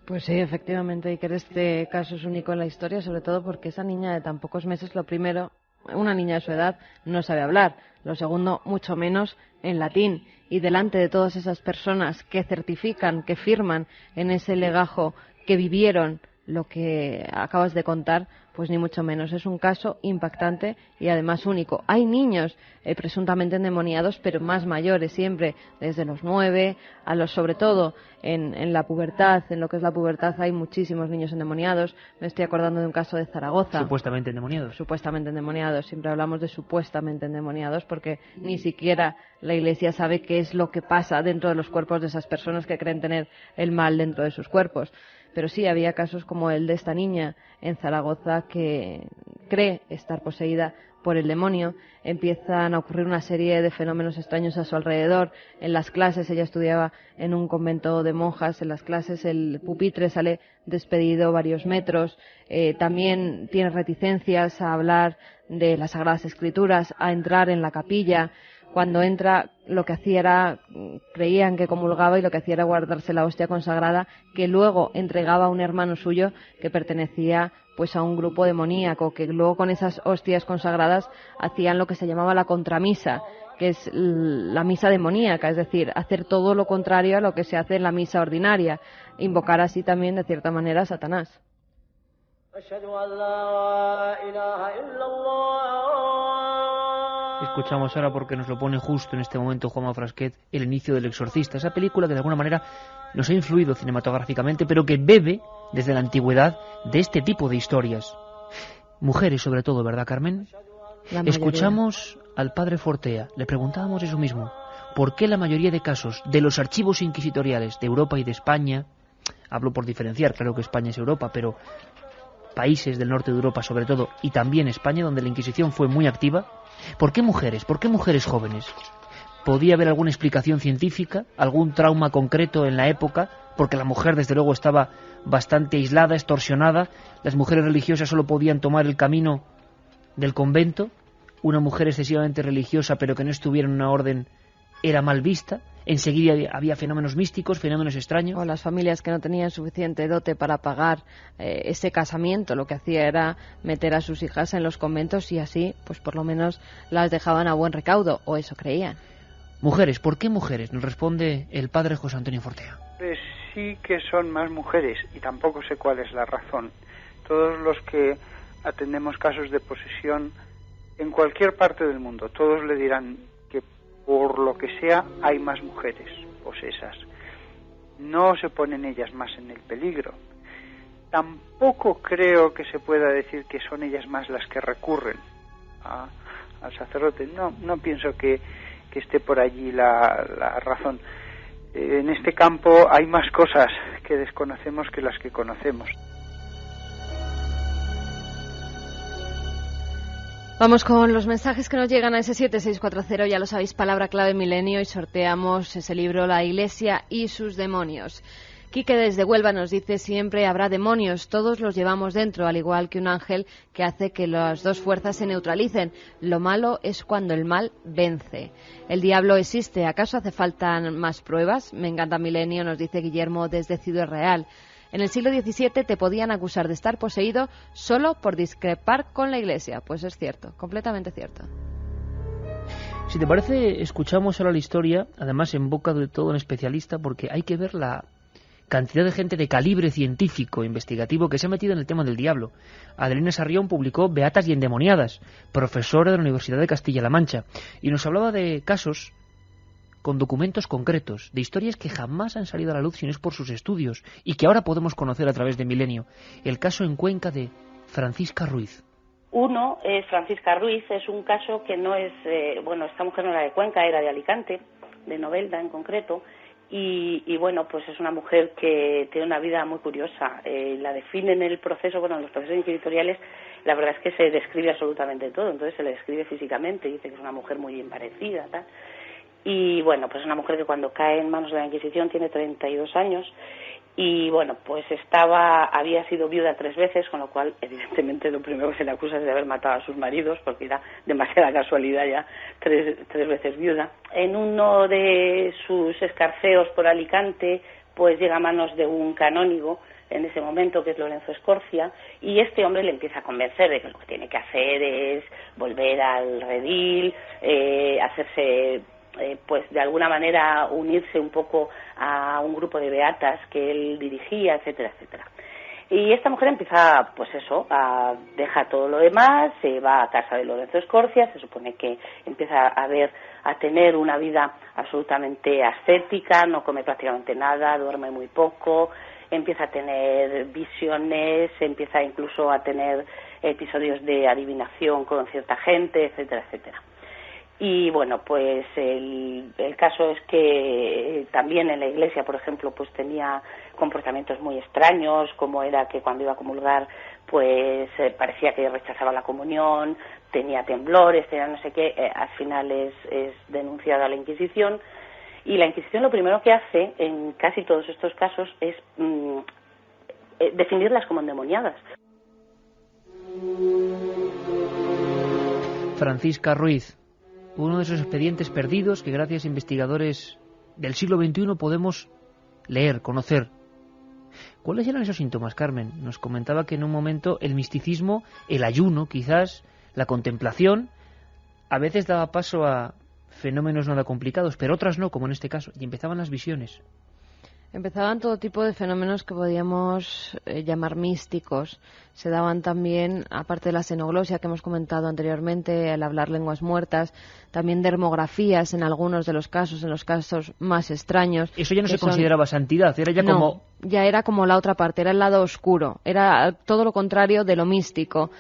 Pues sí, efectivamente, y que este caso es único en la historia, sobre todo porque esa niña de tan pocos meses, lo primero, una niña de su edad, no sabe hablar, lo segundo, mucho menos en latín, y delante de todas esas personas que certifican, que firman en ese legajo, que vivieron lo que acabas de contar, pues ni mucho menos. Es un caso impactante y además único. Hay niños presuntamente endemoniados, pero más mayores siempre, desde los 9 a los, sobre todo en la pubertad, en lo que es la pubertad hay muchísimos niños endemoniados. Me estoy acordando de un caso de Zaragoza. Supuestamente endemoniados. Supuestamente endemoniados. Siempre hablamos de supuestamente endemoniados porque ni siquiera la Iglesia sabe qué es lo que pasa dentro de los cuerpos de esas personas que creen tener el mal dentro de sus cuerpos. Pero sí, había casos como el de esta niña en Zaragoza que cree estar poseída por el demonio. Empiezan a ocurrir una serie de fenómenos extraños a su alrededor. En las clases, ella estudiaba en un convento de monjas, en las clases el pupitre sale despedido varios metros. También tiene reticencias a hablar de las Sagradas Escrituras, a entrar en la capilla. Cuando entra, lo que hacía era, creían que comulgaba y lo que hacía era guardarse la hostia consagrada que luego entregaba a un hermano suyo que pertenecía pues a un grupo demoníaco, que luego con esas hostias consagradas hacían lo que se llamaba la contramisa, que es la misa demoníaca, es decir, hacer todo lo contrario a lo que se hace en la misa ordinaria, invocar así también de cierta manera a Satanás. Escuchamos ahora, porque nos lo pone justo en este momento Juanma Frasquet, el inicio del Exorcista, esa película que de alguna manera nos ha influido cinematográficamente, pero que bebe desde la antigüedad de este tipo de historias. Mujeres sobre todo, ¿verdad, Carmen? Escuchamos al padre Fortea, le preguntábamos eso mismo. ¿Por qué la mayoría de casos de los archivos inquisitoriales de Europa y de España, hablo por diferenciar, claro que España es Europa, pero países del norte de Europa sobre todo, y también España, donde la Inquisición fue muy activa, ¿por qué mujeres? ¿Por qué mujeres jóvenes? ¿Podía haber alguna explicación científica? ¿Algún trauma concreto en la época? Porque la mujer, desde luego, estaba bastante aislada, extorsionada. Las mujeres religiosas solo podían tomar el camino del convento. Una mujer excesivamente religiosa, pero que no estuviera en una orden, era mal vista. enseguida había fenómenos místicos, fenómenos extraños. O las familias que no tenían suficiente dote para pagar ese casamiento, lo que hacía era meter a sus hijas en los conventos y así, pues por lo menos las dejaban a buen recaudo, o eso creían. Mujeres, ¿por qué mujeres? Nos responde el padre José Antonio Fortea. Pues sí que son más mujeres y tampoco sé cuál es la razón. Todos los que atendemos casos de posesión en cualquier parte del mundo, todos le dirán que por lo que sea hay más mujeres posesas. No se ponen ellas más en el peligro. Tampoco creo que se pueda decir que son ellas más las que recurren al sacerdote. No pienso que esté por allí la razón. En este campo hay más cosas que desconocemos que las que conocemos. Vamos con los mensajes que nos llegan a ese 7640, ya lo sabéis, palabra clave milenio, y sorteamos ese libro, La Iglesia y sus demonios. Quique desde Huelva nos dice: siempre habrá demonios, todos los llevamos dentro, al igual que un ángel que hace que las dos fuerzas se neutralicen. Lo malo es cuando el mal vence. El diablo existe, ¿acaso hace falta más pruebas? Me encanta Milenio, nos dice Guillermo desde Ciudad Real. En el siglo XVII te podían acusar de estar poseído solo por discrepar con la Iglesia. Pues es cierto, completamente cierto. Si te parece, escuchamos ahora la historia, además en boca de todo un especialista, porque hay que ver la cantidad de gente de calibre científico, investigativo, que se ha metido en el tema del diablo. Adelina Sarrión publicó Beatas y endemoniadas, profesora de la Universidad de Castilla-La Mancha, y nos hablaba de casos con documentos concretos, de historias que jamás han salido a la luz si no es por sus estudios, y que ahora podemos conocer a través de Milenio. El caso en Cuenca de Francisca Ruiz. Uno es Francisca Ruiz, es un caso que no es, esta mujer no era de Cuenca, era de Alicante, de Novelda en concreto, y bueno, pues es una mujer que tiene una vida muy curiosa. La define en el proceso, en los procesos inquisitoriales, la verdad es que se describe absolutamente todo, entonces se le describe físicamente, dice que es una mujer muy bien parecida, tal. Y bueno, pues es una mujer que cuando cae en manos de la Inquisición tiene 32 años y bueno, pues había sido viuda 3 veces, con lo cual evidentemente lo primero que se le acusa es de haber matado a sus maridos, porque era demasiada casualidad ya, tres veces viuda. En uno de sus escarceos por Alicante, pues llega a manos de un canónigo en ese momento, que es Lorenzo Escorcia, y este hombre le empieza a convencer de que lo que tiene que hacer es volver al redil, hacerse... pues de alguna manera unirse un poco a un grupo de beatas que él dirigía, etcétera, etcétera. Y esta mujer empieza, deja todo lo demás, se va a casa de Lorenzo Escorcia, se supone que empieza a tener una vida absolutamente ascética, no come prácticamente nada, duerme muy poco, empieza a tener visiones, empieza incluso a tener episodios de adivinación con cierta gente, etcétera, etcétera. Y bueno, pues el caso es que también en la iglesia, por ejemplo, pues tenía comportamientos muy extraños, como era que cuando iba a comulgar, pues parecía que rechazaba la comunión, tenía temblores, tenía no sé qué. Al final es denunciada a la Inquisición, y la Inquisición lo primero que hace en casi todos estos casos es definirlas como endemoniadas. Francisca Ruiz, uno de esos expedientes perdidos que gracias a investigadores del siglo XXI podemos leer, conocer. ¿Cuáles eran esos síntomas, Carmen? Nos comentaba que en un momento el misticismo, el ayuno quizás, la contemplación, a veces daba paso a fenómenos nada complicados, pero otras no, como en este caso, y empezaban las visiones. Empezaban todo tipo de fenómenos que podíamos llamar místicos. Se daban también, aparte de la xenoglosia que hemos comentado anteriormente, el hablar lenguas muertas, también dermografías en algunos de los casos, en los casos más extraños. Eso ya no se consideraba santidad, era ya como... ya era como la otra parte, era el lado oscuro, era todo lo contrario de lo místico.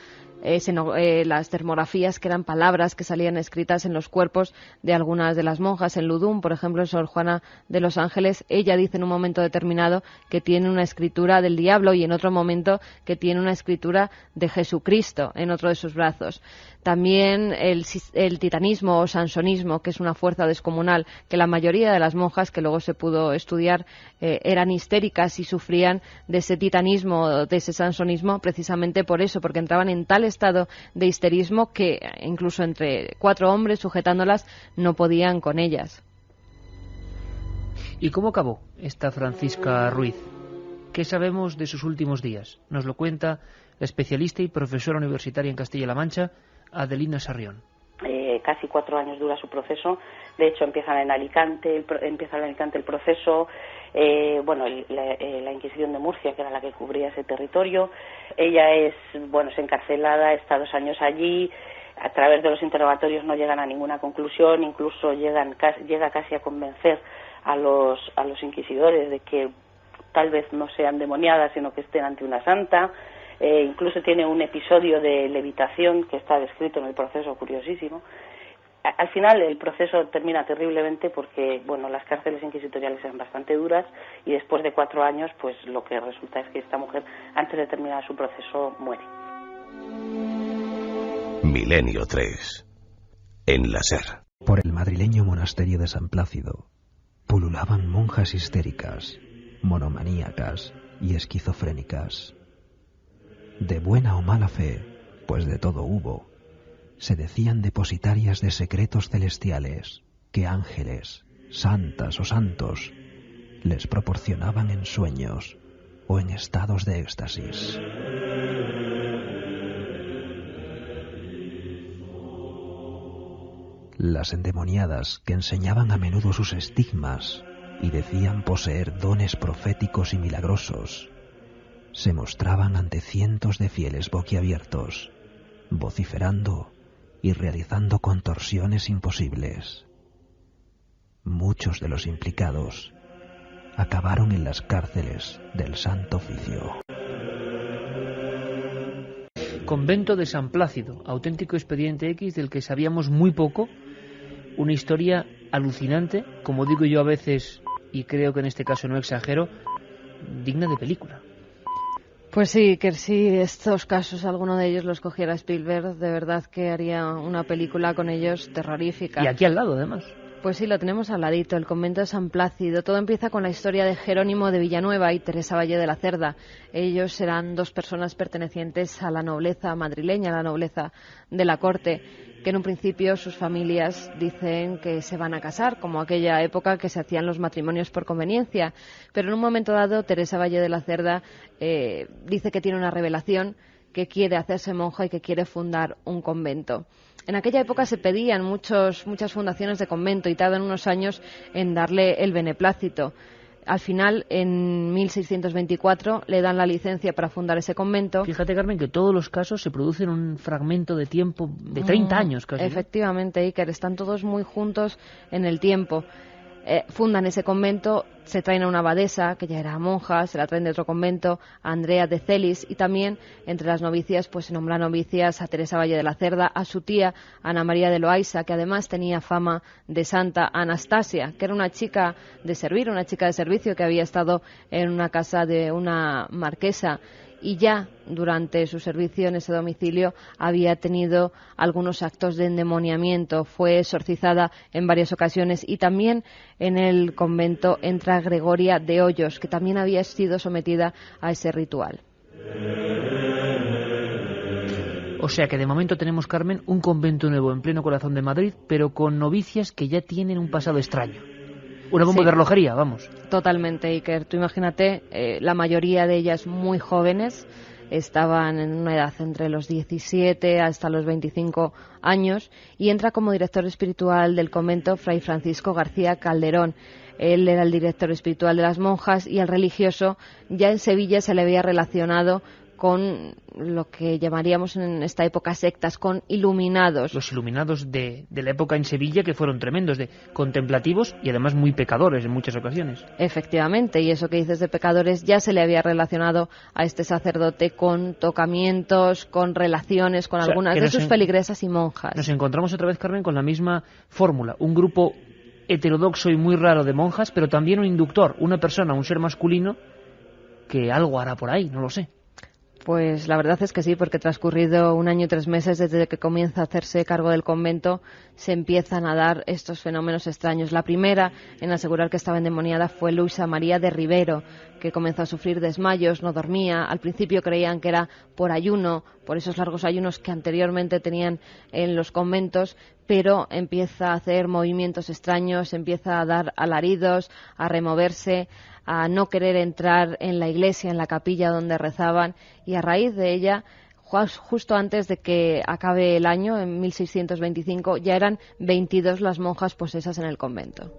Las termografías, que eran palabras que salían escritas en los cuerpos de algunas de las monjas. En Ludum, por ejemplo, en Sor Juana de los Ángeles, ella dice en un momento determinado que tiene una escritura del diablo, y en otro momento que tiene una escritura de Jesucristo en otro de sus brazos. También el titanismo o sansonismo, que es una fuerza descomunal, que la mayoría de las monjas, que luego se pudo estudiar, eran histéricas y sufrían de ese titanismo, de ese sansonismo, precisamente por eso, porque entraban en tal estado de histerismo que incluso entre 4 hombres sujetándolas no podían con ellas. ¿Y cómo acabó esta Francisca Ruiz? ¿Qué sabemos de sus últimos días? Nos lo cuenta la especialista y profesora universitaria en Castilla-La Mancha, Adelina Sarrión. Casi 4 años dura su proceso. De hecho, empieza en Alicante el proceso. La Inquisición de Murcia, que era la que cubría ese territorio. Ella es encarcelada, está 2 años allí. A través de los interrogatorios no llegan a ninguna conclusión, incluso llega casi a convencer a los inquisidores de que tal vez no sean demoniadas, sino que estén ante una santa. Incluso tiene un episodio de levitación que está descrito en el proceso, curiosísimo. Al final el proceso termina terriblemente porque las cárceles inquisitoriales eran bastante duras y después de 4 años pues lo que resulta es que esta mujer, antes de terminar su proceso, muere. Milenio 3. En la SER. Por el madrileño monasterio de San Plácido pululaban monjas histéricas, monomaníacas y esquizofrénicas. De buena o mala fe, pues de todo hubo, se decían depositarias de secretos celestiales que ángeles, santas o santos les proporcionaban en sueños o en estados de éxtasis. Las endemoniadas, que enseñaban a menudo sus estigmas y decían poseer dones proféticos y milagrosos, se mostraban ante cientos de fieles boquiabiertos, vociferando y realizando contorsiones imposibles. Muchos de los implicados acabaron en las cárceles del Santo Oficio. Convento de San Plácido, auténtico expediente X del que sabíamos muy poco, una historia alucinante, como digo yo a veces, y creo que en este caso no exagero, digna de película. Pues sí, que si estos casos, alguno de ellos los cogiera Spielberg, de verdad que haría una película con ellos terrorífica. Y aquí al lado, además. Pues sí, lo tenemos al ladito, el convento de San Plácido. Todo empieza con la historia de Jerónimo de Villanueva y Teresa Valle de la Cerda. Ellos eran 2 personas pertenecientes a la nobleza madrileña, a la nobleza de la corte, que en un principio sus familias dicen que se van a casar, como aquella época que se hacían los matrimonios por conveniencia. Pero en un momento dado, Teresa Valle de la Cerda dice que tiene una revelación, que quiere hacerse monja y que quiere fundar un convento. En aquella época se pedían muchas fundaciones de convento y tardan unos años en darle el beneplácito. Al final, en 1624, le dan la licencia para fundar ese convento. Fíjate, Carmen, que todos los casos se producen en un fragmento de tiempo de 30 años casi. Efectivamente, Iker, están todos muy juntos en el tiempo. Fundan ese convento, se traen a una abadesa, que ya era monja, se la traen de otro convento, a Andrea de Celis, y también entre las novicias pues se nombran novicias a Teresa Valle de la Cerda, a su tía Ana María de Loaysa, que además tenía fama de santa, Anastasia, que era una chica de servicio que había estado en una casa de una marquesa, y ya durante su servicio en ese domicilio había tenido algunos actos de endemoniamiento, fue exorcizada en varias ocasiones, y también en el convento entra Gregoria de Hoyos, que también había sido sometida a ese ritual. O sea que de momento tenemos, Carmen, un convento nuevo en pleno corazón de Madrid, pero con novicias que ya tienen un pasado extraño. Una bomba de relojería, vamos. Totalmente, Iker. Tú imagínate, la mayoría de ellas muy jóvenes, estaban en una edad entre los 17 hasta los 25 años, y entra como director espiritual del convento Fray Francisco García Calderón. Él era el director espiritual de las monjas, y el religioso ya en Sevilla se le había relacionado con lo que llamaríamos en esta época sectas, con iluminados. Los iluminados de la época en Sevilla, que fueron tremendos, de contemplativos y además muy pecadores en muchas ocasiones. Efectivamente, y eso que dices de pecadores, ya se le había relacionado a este sacerdote con tocamientos, con relaciones con algunas de sus feligresas y monjas. Nos encontramos otra vez, Carmen, con la misma fórmula, un grupo heterodoxo y muy raro de monjas, pero también un inductor, una persona, un ser masculino, que algo hará por ahí, no lo sé. Pues la verdad es que sí, porque transcurrido 1 año y 3 meses desde que comienza a hacerse cargo del convento, se empiezan a dar estos fenómenos extraños. La primera en asegurar que estaba endemoniada fue Luisa María de Rivero, que comenzó a sufrir desmayos, no dormía. Al principio creían que era por ayuno, por esos largos ayunos que anteriormente tenían en los conventos, pero empieza a hacer movimientos extraños, empieza a dar alaridos, a removerse, a no querer entrar en la iglesia, en la capilla donde rezaban, y a raíz de ella, justo antes de que acabe el año, en 1625, ya eran 22 las monjas posesas en el convento.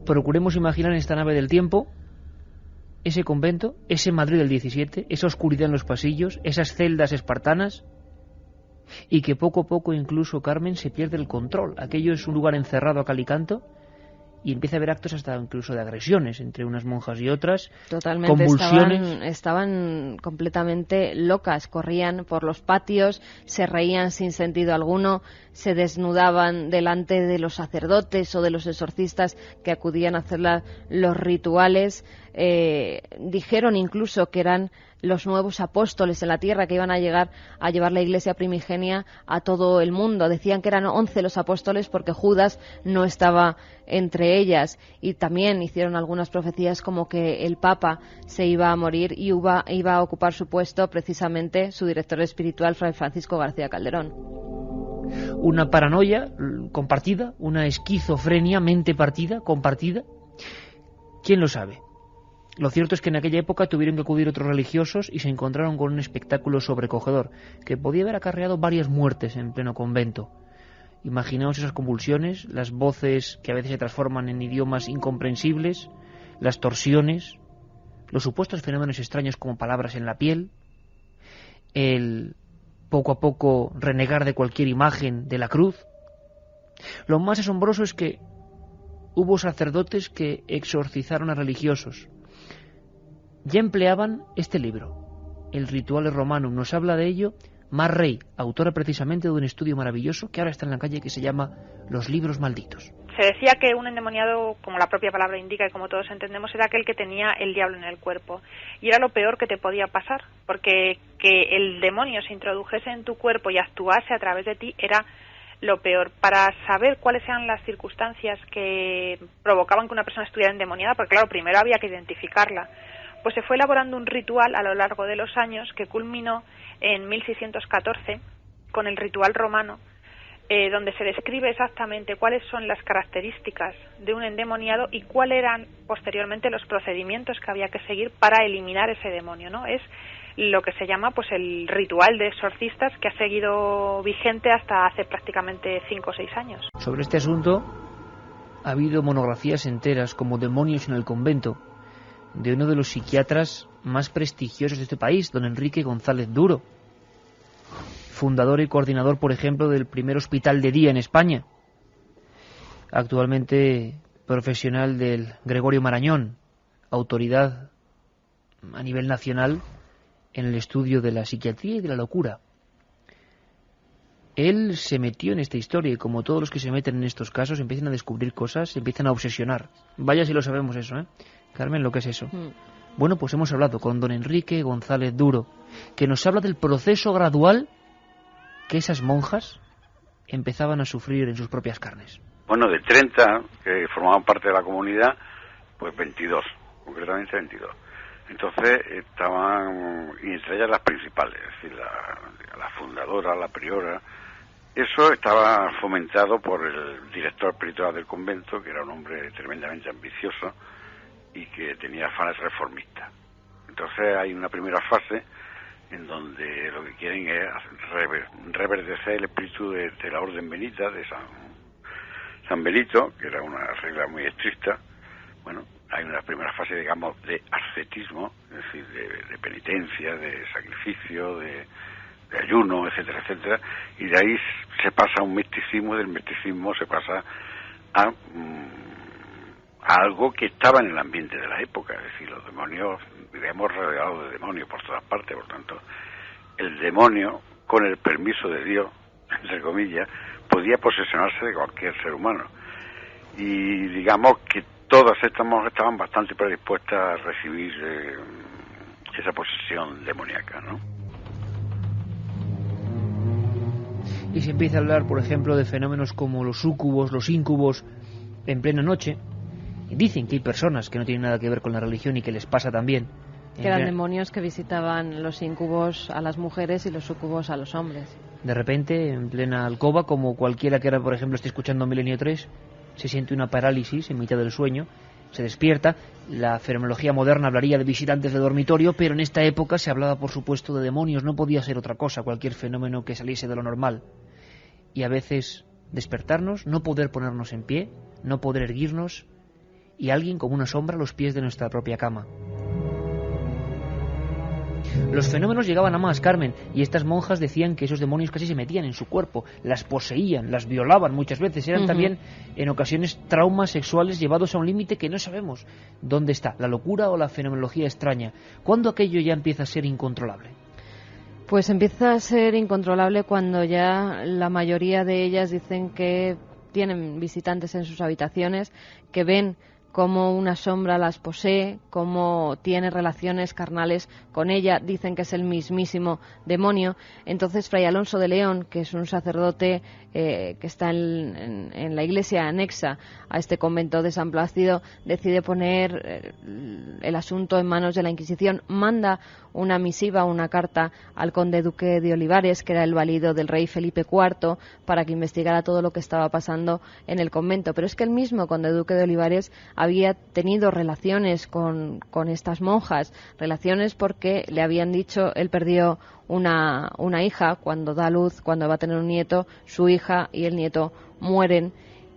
Procuremos imaginar en esta nave del tiempo ese convento, ese Madrid del 17, esa oscuridad en los pasillos, esas celdas espartanas, y que poco a poco incluso, Carmen, se pierde el control. Aquello es un lugar encerrado a cal y canto, y empieza a haber actos hasta incluso de agresiones entre unas monjas y otras. Totalmente, convulsiones. estaban completamente locas, corrían por los patios, se reían sin sentido alguno, se desnudaban delante de los sacerdotes o de los exorcistas que acudían a hacer los rituales. Dijeron incluso que eran los nuevos apóstoles en la tierra, que iban a llegar a llevar la iglesia primigenia a todo el mundo. Decían que eran 11 los apóstoles porque Judas no estaba entre ellas, y también hicieron algunas profecías como que el Papa se iba a morir y iba a ocupar su puesto precisamente su director espiritual, Fray Francisco García Calderón. Una paranoia compartida, una esquizofrenia, mente partida, compartida. ¿Quién lo sabe? Lo cierto es que en aquella época tuvieron que acudir otros religiosos y se encontraron con un espectáculo sobrecogedor que podía haber acarreado varias muertes en pleno convento. Imaginaos esas convulsiones, las voces que a veces se transforman en idiomas incomprensibles, las torsiones, los supuestos fenómenos extraños como palabras en la piel, el poco a poco renegar de cualquier imagen de la cruz. Lo más asombroso es que hubo sacerdotes que exorcizaron a religiosos. Ya empleaban este libro, el Rituale Romanum. Nos habla de ello Mar Rey, autora precisamente de un estudio maravilloso que ahora está en la calle, que se llama Los libros malditos. Se decía que un endemoniado, como la propia palabra indica y como todos entendemos, era aquel que tenía el diablo en el cuerpo. Y era lo peor que te podía pasar, porque que el demonio se introdujese en tu cuerpo y actuase a través de ti era lo peor. Para saber cuáles eran las circunstancias que provocaban que una persona estuviera endemoniada, porque claro, primero había que identificarla, pues se fue elaborando un ritual a lo largo de los años que culminó en 1614 con el ritual romano, donde se describe exactamente cuáles son las características de un endemoniado y cuáles eran posteriormente los procedimientos que había que seguir para eliminar ese demonio, ¿no? Es lo que se llama pues el ritual de exorcistas, que ha seguido vigente hasta hace prácticamente 5 o 6 años. Sobre este asunto ha habido monografías enteras, como Demonios en el convento, de uno de los psiquiatras más prestigiosos de este país, don Enrique González Duro, fundador y coordinador, por ejemplo, del primer hospital de día en España, actualmente profesional del Gregorio Marañón, autoridad a nivel nacional en el estudio de la psiquiatría y de la locura. Él se metió en esta historia y, como todos los que se meten en estos casos, empiezan a descubrir cosas, se empiezan a obsesionar. Vaya si lo sabemos eso, ¿eh? Carmen, lo que es eso. Bueno, pues hemos hablado con don Enrique González Duro, que nos habla del proceso gradual que esas monjas empezaban a sufrir en sus propias carnes. Bueno, de 30 que formaban parte de la comunidad, pues 22, concretamente 22. Entonces estaban, y entre ellas las principales, es decir, la fundadora, la priora. Eso estaba fomentado por el director espiritual del convento, que era un hombre tremendamente ambicioso y que tenía afanes reformistas. Entonces hay una primera fase en donde lo que quieren es reverdecer el espíritu de la orden benita, de San Benito, que era una regla muy estricta. Bueno, hay una primera fase, digamos, de ascetismo, es decir, de penitencia, de sacrificio, de ayuno, etcétera, etcétera, y de ahí se pasa a un misticismo, y del misticismo se pasa a algo que estaba en el ambiente de la época, es decir, los demonios, hemos rodeado de demonios por todas partes, por tanto, el demonio, con el permiso de Dios, entre comillas, podía posesionarse de cualquier ser humano. Y digamos que todas estas monjas estaban bastante predispuestas a recibir esa posesión demoníaca, ¿no? Y se empieza a hablar, por ejemplo, de fenómenos como los súcubos, los íncubos, en plena noche. Y dicen que hay personas que no tienen nada que ver con la religión y que les pasa también. Que eran demonios que visitaban los íncubos a las mujeres y los súcubos a los hombres. De repente, en plena alcoba, como cualquiera que ahora, por ejemplo, esté escuchando Milenio 3, se siente una parálisis en mitad del sueño, se despierta. La fenomenología moderna hablaría de visitantes de dormitorio, pero en esta época se hablaba, por supuesto, de demonios. No podía ser otra cosa, cualquier fenómeno que saliese de lo normal. Y a veces despertarnos, no poder ponernos en pie, no poder erguirnos, y alguien como una sombra a los pies de nuestra propia cama. Los fenómenos llegaban a más, Carmen, y estas monjas decían que esos demonios casi se metían en su cuerpo, las poseían, las violaban muchas veces. Eran también, en ocasiones, traumas sexuales llevados a un límite que no sabemos dónde está, la locura o la fenomenología extraña. ¿Cuándo aquello ya empieza a ser incontrolable? Pues empieza a ser incontrolable cuando ya la mayoría de ellas dicen que tienen visitantes en sus habitaciones, que ven cómo una sombra las posee, cómo tiene relaciones carnales con ella, dicen que es el mismísimo demonio. Entonces Fray Alonso de León, que es un sacerdote que está en la iglesia anexa a este convento de San Plácido, decide poner el asunto en manos de la Inquisición, manda una misiva, una carta al conde duque de Olivares, que era el valido del rey Felipe IV, para que investigara todo lo que estaba pasando en el convento. Pero es que el mismo conde duque de Olivares había tenido relaciones con estas monjas, relaciones porque le habían dicho, él perdió una hija cuando da luz, cuando va a tener un nieto, su hija y el nieto mueren,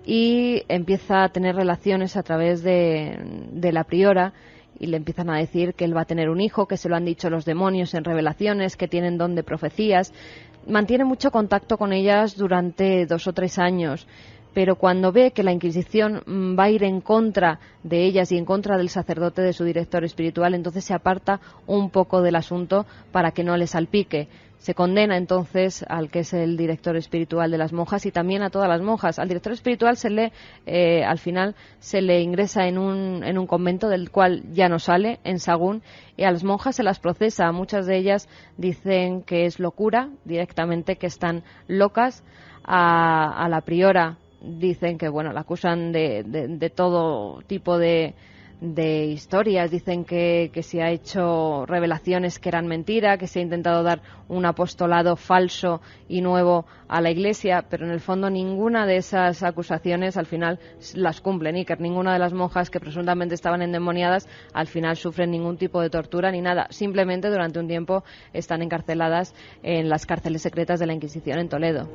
y empieza a tener relaciones a través de la priora, y le empiezan a decir que él va a tener un hijo, que se lo han dicho los demonios en revelaciones, que tienen don de profecías. Mantiene mucho contacto con ellas durante 2 o 3 años, pero cuando ve que la Inquisición va a ir en contra de ellas y en contra del sacerdote de su director espiritual, entonces se aparta un poco del asunto para que no le salpique. Se condena entonces al que es el director espiritual de las monjas y también a todas las monjas. Al director espiritual al final se le ingresa en un convento del cual ya no sale, en Sagún, y a las monjas se las procesa. Muchas de ellas dicen que es locura, directamente que están locas. A la priora dicen que, bueno, la acusan de todo tipo de historias. Dicen que se ha hecho revelaciones que eran mentira, que se ha intentado dar un apostolado falso y nuevo a la Iglesia, pero en el fondo ninguna de esas acusaciones al final las cumple Níker. Ninguna de las monjas que presuntamente estaban endemoniadas al final sufren ningún tipo de tortura ni nada. Simplemente durante un tiempo están encarceladas en las cárceles secretas de la Inquisición en Toledo.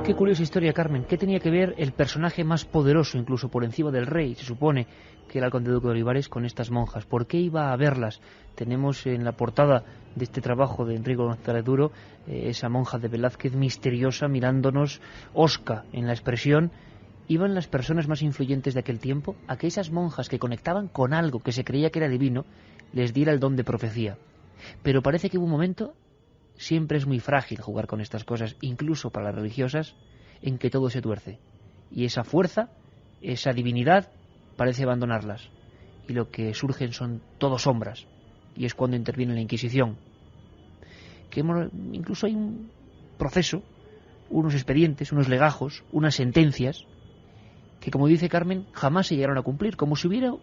Qué curiosa historia, Carmen. ¿Qué tenía que ver el personaje más poderoso, incluso por encima del rey, se supone, que era el conde duque de Olivares, con estas monjas? ¿Por qué iba a verlas? Tenemos en la portada de este trabajo de Enrico González Duro esa monja de Velázquez misteriosa mirándonos, hosca en la expresión. ¿Iban las personas más influyentes de aquel tiempo a que esas monjas que conectaban con algo que se creía que era divino les diera el don de profecía? Pero parece que hubo un momento, siempre es muy frágil jugar con estas cosas, incluso para las religiosas, en que todo se tuerce. Y esa fuerza, esa divinidad, parece abandonarlas. Y lo que surgen son todo sombras. Y es cuando interviene la Inquisición. Que incluso hay un proceso, unos expedientes, unos legajos, unas sentencias, que, como dice Carmen, jamás se llegaron a cumplir, como si hubiera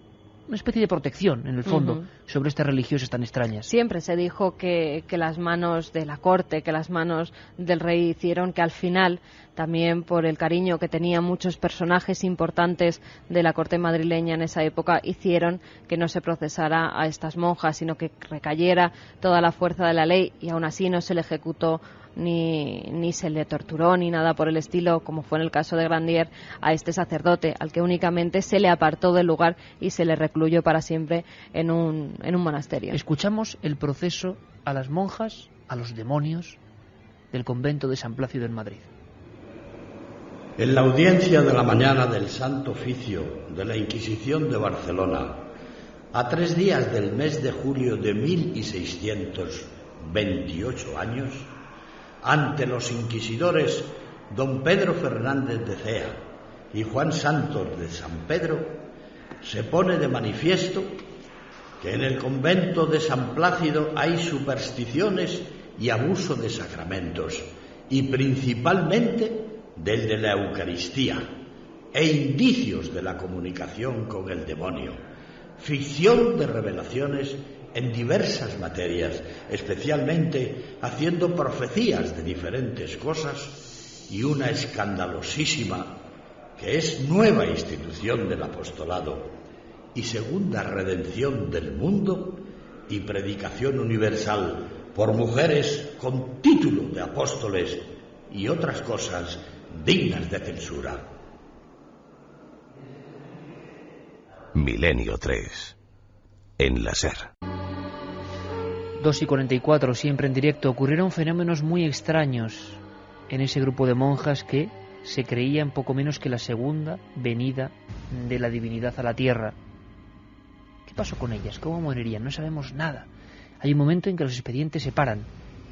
una especie de protección, en el fondo, sobre estas religiosas tan extrañas. Siempre se dijo que las manos de la corte, que las manos del rey hicieron que al final, también por el cariño que tenían muchos personajes importantes de la corte madrileña en esa época, hicieron que no se procesara a estas monjas, sino que recayera toda la fuerza de la ley, y aún así no se le ejecutó ni se le torturó ni nada por el estilo, como fue en el caso de Grandier, a este sacerdote, al que únicamente se le apartó del lugar y se le recluyó para siempre en un monasterio. Escuchamos el proceso a las monjas, a los demonios del convento de San Plácido en Madrid. En la audiencia de la mañana del Santo Oficio de la Inquisición de Barcelona, a 3 días del mes de julio de 1628 ante los inquisidores don Pedro Fernández de Cea y Juan Santos de San Pedro, se pone de manifiesto que en el convento de San Plácido hay supersticiones y abuso de sacramentos, y principalmente del de la Eucaristía, e indicios de la comunicación con el demonio, ficción de revelaciones en diversas materias, especialmente haciendo profecías de diferentes cosas, y una escandalosísima, que es nueva institución del apostolado y segunda redención del mundo y predicación universal por mujeres con título de apóstoles y otras cosas dignas de censura. Milenio 3 en la SER. 2:44, siempre en directo. Ocurrieron fenómenos muy extraños en ese grupo de monjas que se creían poco menos que la segunda venida de la divinidad a la tierra. ¿Qué pasó con ellas? ¿Cómo morirían? No sabemos nada. Hay un momento en que los expedientes se paran.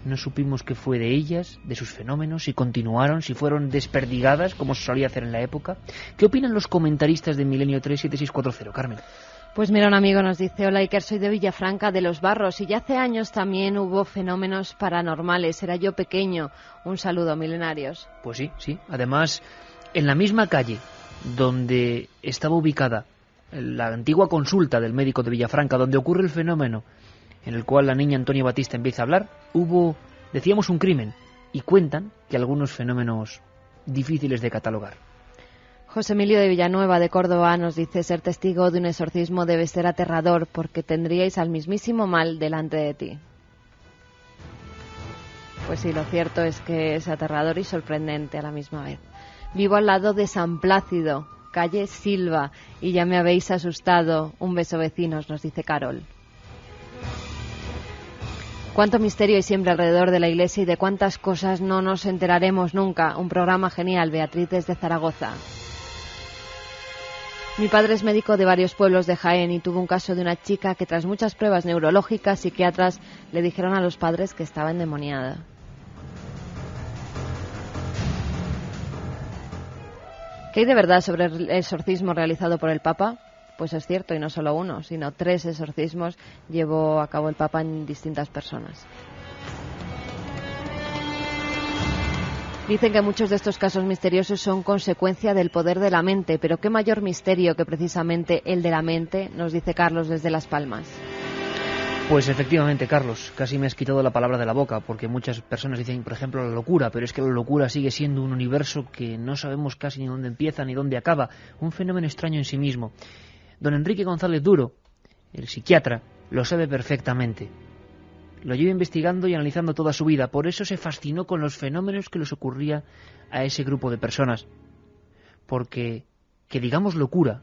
No supimos qué fue de ellas, de sus fenómenos, si continuaron, si fueron desperdigadas, como se solía hacer en la época. ¿Qué opinan los comentaristas de Milenio 37640, Carmen? Pues mira, un amigo nos dice: hola Iker, soy de Villafranca de los Barros y ya hace años también hubo fenómenos paranormales, era yo pequeño. Un saludo, milenarios. Pues sí. Además, en la misma calle donde estaba ubicada la antigua consulta del médico de Villafranca, donde ocurre el fenómeno en el cual la niña Antonia Batista empieza a hablar, hubo, decíamos, un crimen, y cuentan que algunos fenómenos difíciles de catalogar. José Emilio de Villanueva, de Córdoba, nos dice: ser testigo de un exorcismo debe ser aterrador, porque tendríais al mismísimo mal delante de ti. Pues sí, lo cierto es que es aterrador y sorprendente a la misma vez. Vivo al lado de San Plácido, calle Silva, y ya me habéis asustado. Un beso, vecinos, nos dice Carol. Cuánto misterio hay siempre alrededor de la iglesia y de cuántas cosas no nos enteraremos nunca. Un programa genial, Beatriz desde Zaragoza. Mi padre es médico de varios pueblos de Jaén y tuvo un caso de una chica que tras muchas pruebas neurológicas, psiquiatras le dijeron a los padres que estaba endemoniada. ¿Qué hay de verdad sobre el exorcismo realizado por el Papa? Pues es cierto, y no solo uno, sino 3 exorcismos llevó a cabo el Papa en distintas personas. Dicen que muchos de estos casos misteriosos son consecuencia del poder de la mente, pero qué mayor misterio que precisamente el de la mente, nos dice Carlos desde Las Palmas. Pues efectivamente, Carlos, casi me has quitado la palabra de la boca, porque muchas personas dicen, por ejemplo, la locura, pero es que la locura sigue siendo un universo que no sabemos casi ni dónde empieza ni dónde acaba, un fenómeno extraño en sí mismo. Don Enrique González Duro, el psiquiatra, lo sabe perfectamente. Lo lleva investigando y analizando toda su vida, por eso se fascinó con los fenómenos que les ocurría a ese grupo de personas. Porque, que digamos locura,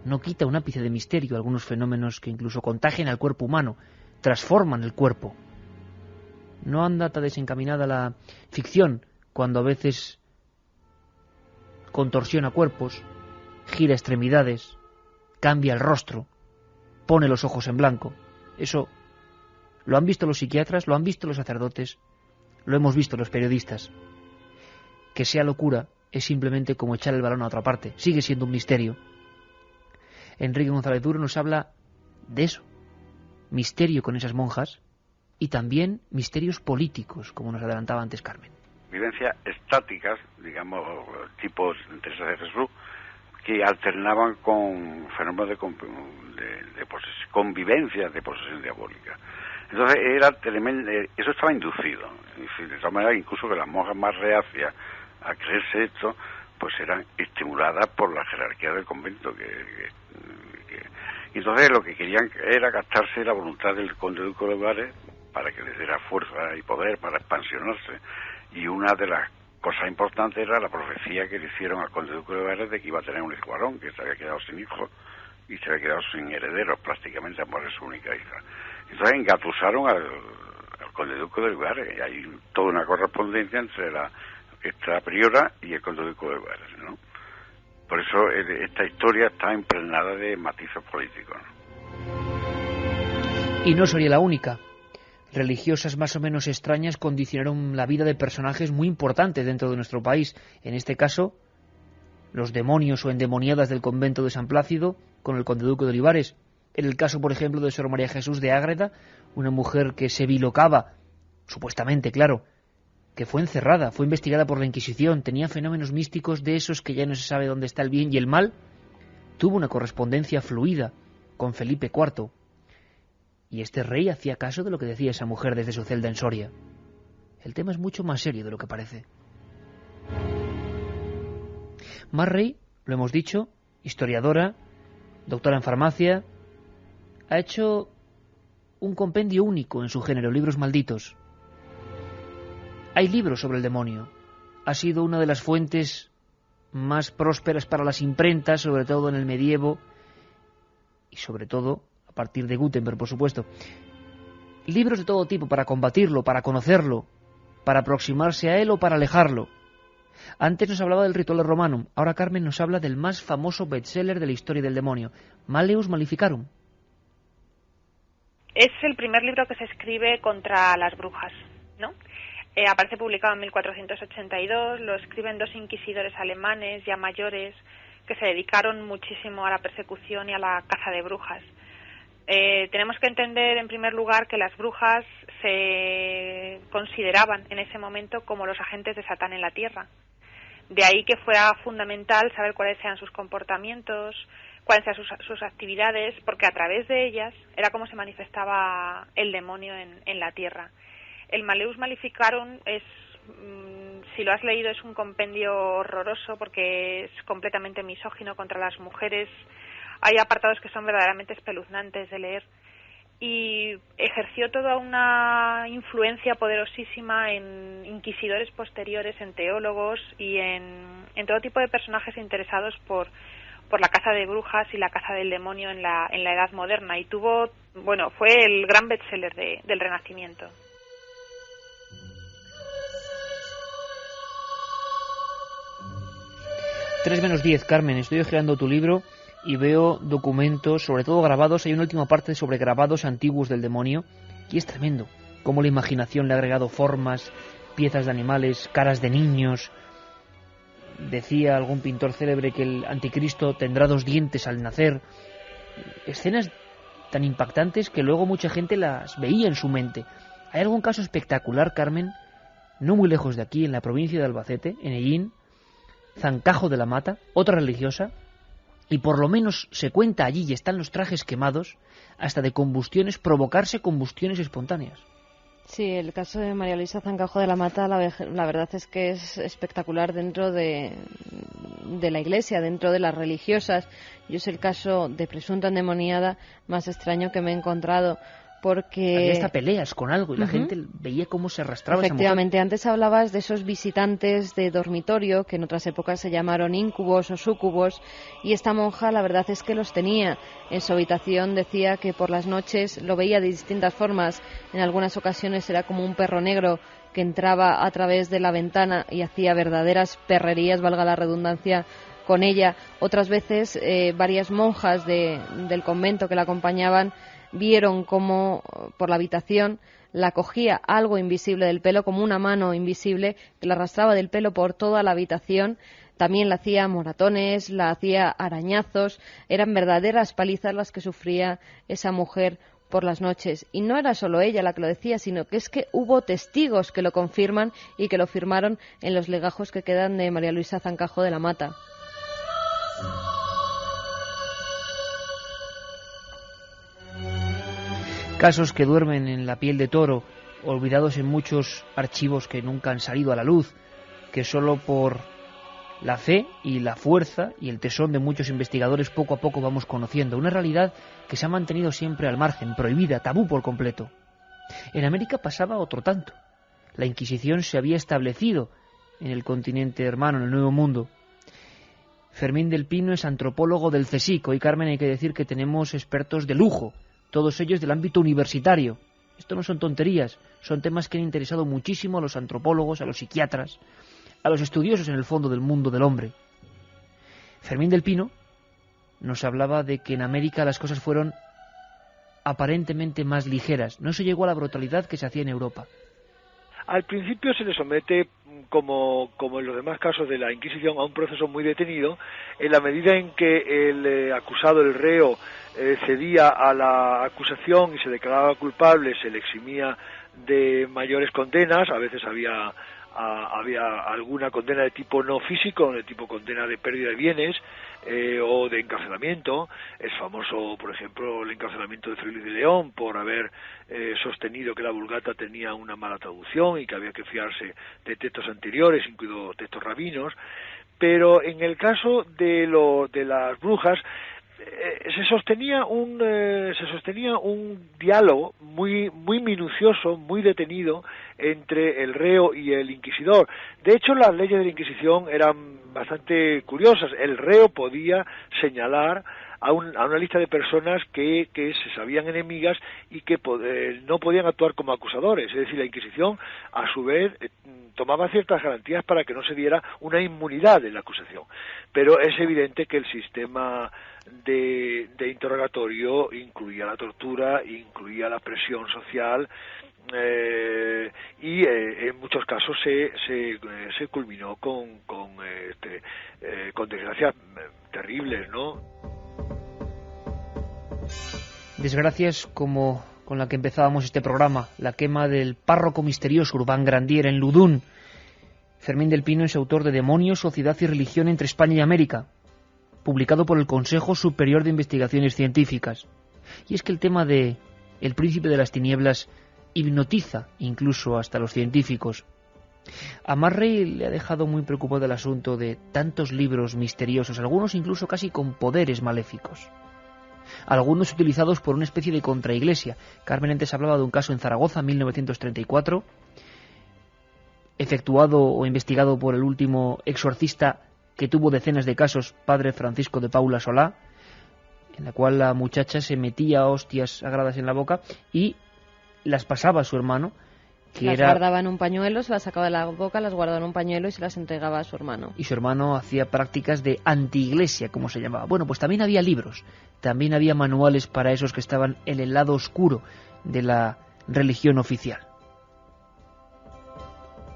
no quita un ápice de misterio a algunos fenómenos que incluso contagian al cuerpo humano, transforman el cuerpo. No anda tan desencaminada la ficción cuando a veces contorsiona cuerpos, gira extremidades, cambia el rostro, pone los ojos en blanco. Eso lo han visto los psiquiatras, lo han visto los sacerdotes, lo hemos visto los periodistas. Que sea locura es simplemente como echar el balón a otra parte, sigue siendo un misterio. Enrique González Duro nos habla de eso, misterio con esas monjas y también misterios políticos, como nos adelantaba antes Carmen. Vivencias estáticas, digamos, tipos Teresa de Jesús, que alternaban con fenómenos de convivencia de posesión diabólica. Entonces era tremendo, eso estaba inducido. De tal manera, incluso que las monjas más reacias a creerse esto, pues eran estimuladas por la jerarquía del convento. Y entonces lo que querían era gastarse la voluntad del conde duque de Olivares para que les diera fuerza y poder para expansionarse. Y una de las cosas importantes era la profecía que le hicieron al conde duque de Olivares de que iba a tener un hijo varón, que se había quedado sin hijos y se había quedado sin herederos, prácticamente por su única hija. Entonces engatusaron al conde duque de Olivares, y hay toda una correspondencia entre esta priora y el conde duque de Olivares, ¿no? Por eso esta historia está impregnada de matices políticos, ¿no? Y no sería la única. Religiosas más o menos extrañas condicionaron la vida de personajes muy importantes dentro de nuestro país. En este caso, los demonios o endemoniadas del convento de San Plácido con el conde duque de Olivares. En el caso, por ejemplo, de Sor María Jesús de Ágreda, una mujer que se bilocaba, supuestamente, claro, que fue encerrada, fue investigada por la Inquisición, tenía fenómenos místicos de esos que ya no se sabe dónde está el bien y el mal, tuvo una correspondencia fluida con Felipe IV. Y este rey hacía caso de lo que decía esa mujer desde su celda en Soria. El tema es mucho más serio de lo que parece. Mar Rey, lo hemos dicho, historiadora, doctora en farmacia, ha hecho un compendio único en su género, Libros Malditos. Hay libros sobre el demonio. Ha sido una de las fuentes más prósperas para las imprentas, sobre todo en el medievo, y sobre todo a partir de Gutenberg, por supuesto. Libros de todo tipo para combatirlo, para conocerlo, para aproximarse a él o para alejarlo. Antes nos hablaba del Rituale Romanum, ahora Carmen nos habla del más famoso bestseller de la historia del demonio, Malleus Maleficarum. Es el primer libro que se escribe contra las brujas, ¿no? Aparece publicado en 1482, lo escriben dos inquisidores alemanes ya mayores que se dedicaron muchísimo a la persecución y a la caza de brujas. Tenemos que entender en primer lugar que las brujas se consideraban en ese momento como los agentes de Satán en la tierra. De ahí que fuera fundamental saber cuáles eran sus comportamientos, cuáles eran sus actividades, porque a través de ellas era como se manifestaba el demonio en la tierra. El Malleus Maleficarum es, si lo has leído, es un compendio horroroso porque es completamente misógino contra las mujeres. Hay apartados que son verdaderamente espeluznantes de leer y ejerció toda una influencia poderosísima en inquisidores posteriores, en teólogos y en todo tipo de personajes interesados por la caza de brujas y la caza del demonio en la Edad Moderna, y fue el gran bestseller del Renacimiento. ...3:10, Carmen, estoy hojeando tu libro y veo documentos, sobre todo grabados. Hay una última parte sobre grabados antiguos del demonio y es tremendo cómo la imaginación le ha agregado formas, piezas de animales, caras de niños. Decía algún pintor célebre que el anticristo tendrá 2 dientes al nacer. Escenas tan impactantes que luego mucha gente las veía en su mente. Hay algún caso espectacular, Carmen, no muy lejos de aquí, en la provincia de Albacete, en Hellín, Zancajo de la Mata, otra religiosa, y por lo menos se cuenta allí, y están los trajes quemados, hasta de provocarse combustiones espontáneas. Sí, el caso de María Luisa Zancajo de la Mata, la verdad es que es espectacular dentro de la Iglesia, dentro de las religiosas. Yo es el caso de presunta endemoniada más extraño que me he encontrado, porque había hasta peleas con algo y la gente veía cómo se arrastraba esa mujer. Efectivamente, antes hablabas de esos visitantes de dormitorio que en otras épocas se llamaron íncubos o súcubos, y esta monja la verdad es que los tenía. En su habitación decía que por las noches lo veía de distintas formas. En algunas ocasiones era como un perro negro que entraba a través de la ventana y hacía verdaderas perrerías, valga la redundancia, con ella. Otras veces varias monjas del convento que la acompañaban vieron cómo por la habitación la cogía algo invisible del pelo, como una mano invisible que la arrastraba del pelo por toda la habitación. También la hacía moratones, la hacía arañazos. Eran verdaderas palizas las que sufría esa mujer por las noches. Y no era solo ella la que lo decía, sino que es que hubo testigos que lo confirman y que lo firmaron en los legajos que quedan de María Luisa Zancajo de la Mata. Casos que duermen en la piel de toro, olvidados en muchos archivos que nunca han salido a la luz, que solo por la fe y la fuerza y el tesón de muchos investigadores poco a poco vamos conociendo. Una realidad que se ha mantenido siempre al margen, prohibida, tabú por completo. En América pasaba otro tanto. La Inquisición se había establecido en el continente hermano, en el Nuevo Mundo. Fermín del Pino es antropólogo del CSIC. Hoy, Carmen, hay que decir que tenemos expertos de lujo, todos ellos del ámbito universitario. Esto no son tonterías, son temas que han interesado muchísimo a los antropólogos, a los psiquiatras, a los estudiosos en el fondo del mundo del hombre. Fermín del Pino nos hablaba de que en América las cosas fueron aparentemente más ligeras, no se llegó a la brutalidad que se hacía en Europa. Al principio se le somete, como en los demás casos de la Inquisición, a un proceso muy detenido, en la medida en que el acusado, el reo, cedía a la acusación y se declaraba culpable, se le eximía de mayores condenas. A veces había alguna condena de tipo no físico, de tipo condena de pérdida de bienes o de encarcelamiento. Es famoso, por ejemplo, el encarcelamiento de Félix de León por haber sostenido que la Vulgata tenía una mala traducción y que había que fiarse de textos anteriores, incluidos textos rabinos. Pero en el caso de las brujas, se sostenía un diálogo muy minucioso, muy detenido entre el reo y el inquisidor. De hecho, las leyes de la Inquisición eran bastante curiosas. El reo podía señalar a una lista de personas que se sabían enemigas y que no podían actuar como acusadores. Es decir, la Inquisición, a su vez, tomaba ciertas garantías para que no se diera una inmunidad en la acusación. Pero es evidente que el sistema de interrogatorio incluía la tortura, incluía la presión social, y en muchos casos se culminó con desgracias terribles, ¿no? Desgracias como con la que empezábamos este programa, la quema del párroco misterioso Urbán Grandier en Ludun. Fermín del Pino es autor de Demonios, Sociedad y Religión entre España y América, publicado por el Consejo Superior de Investigaciones Científicas. Y es que el tema de El Príncipe de las Tinieblas hipnotiza incluso hasta los científicos. A Murray le ha dejado muy preocupado el asunto de tantos libros misteriosos, algunos incluso casi con poderes maléficos. Algunos utilizados por una especie de contraiglesia. Carmen antes hablaba de un caso en Zaragoza, 1934, efectuado o investigado por el último exorcista que tuvo decenas de casos, padre Francisco de Paula Solá, en la cual la muchacha se metía hostias sagradas en la boca y las pasaba a su hermano, que las guardaba en un pañuelo, se las sacaba de la boca, las guardaba en un pañuelo y se las entregaba a su hermano. Y su hermano hacía prácticas de antiiglesia, como se llamaba. Bueno, pues también había libros, también había manuales para esos que estaban en el lado oscuro de la religión oficial.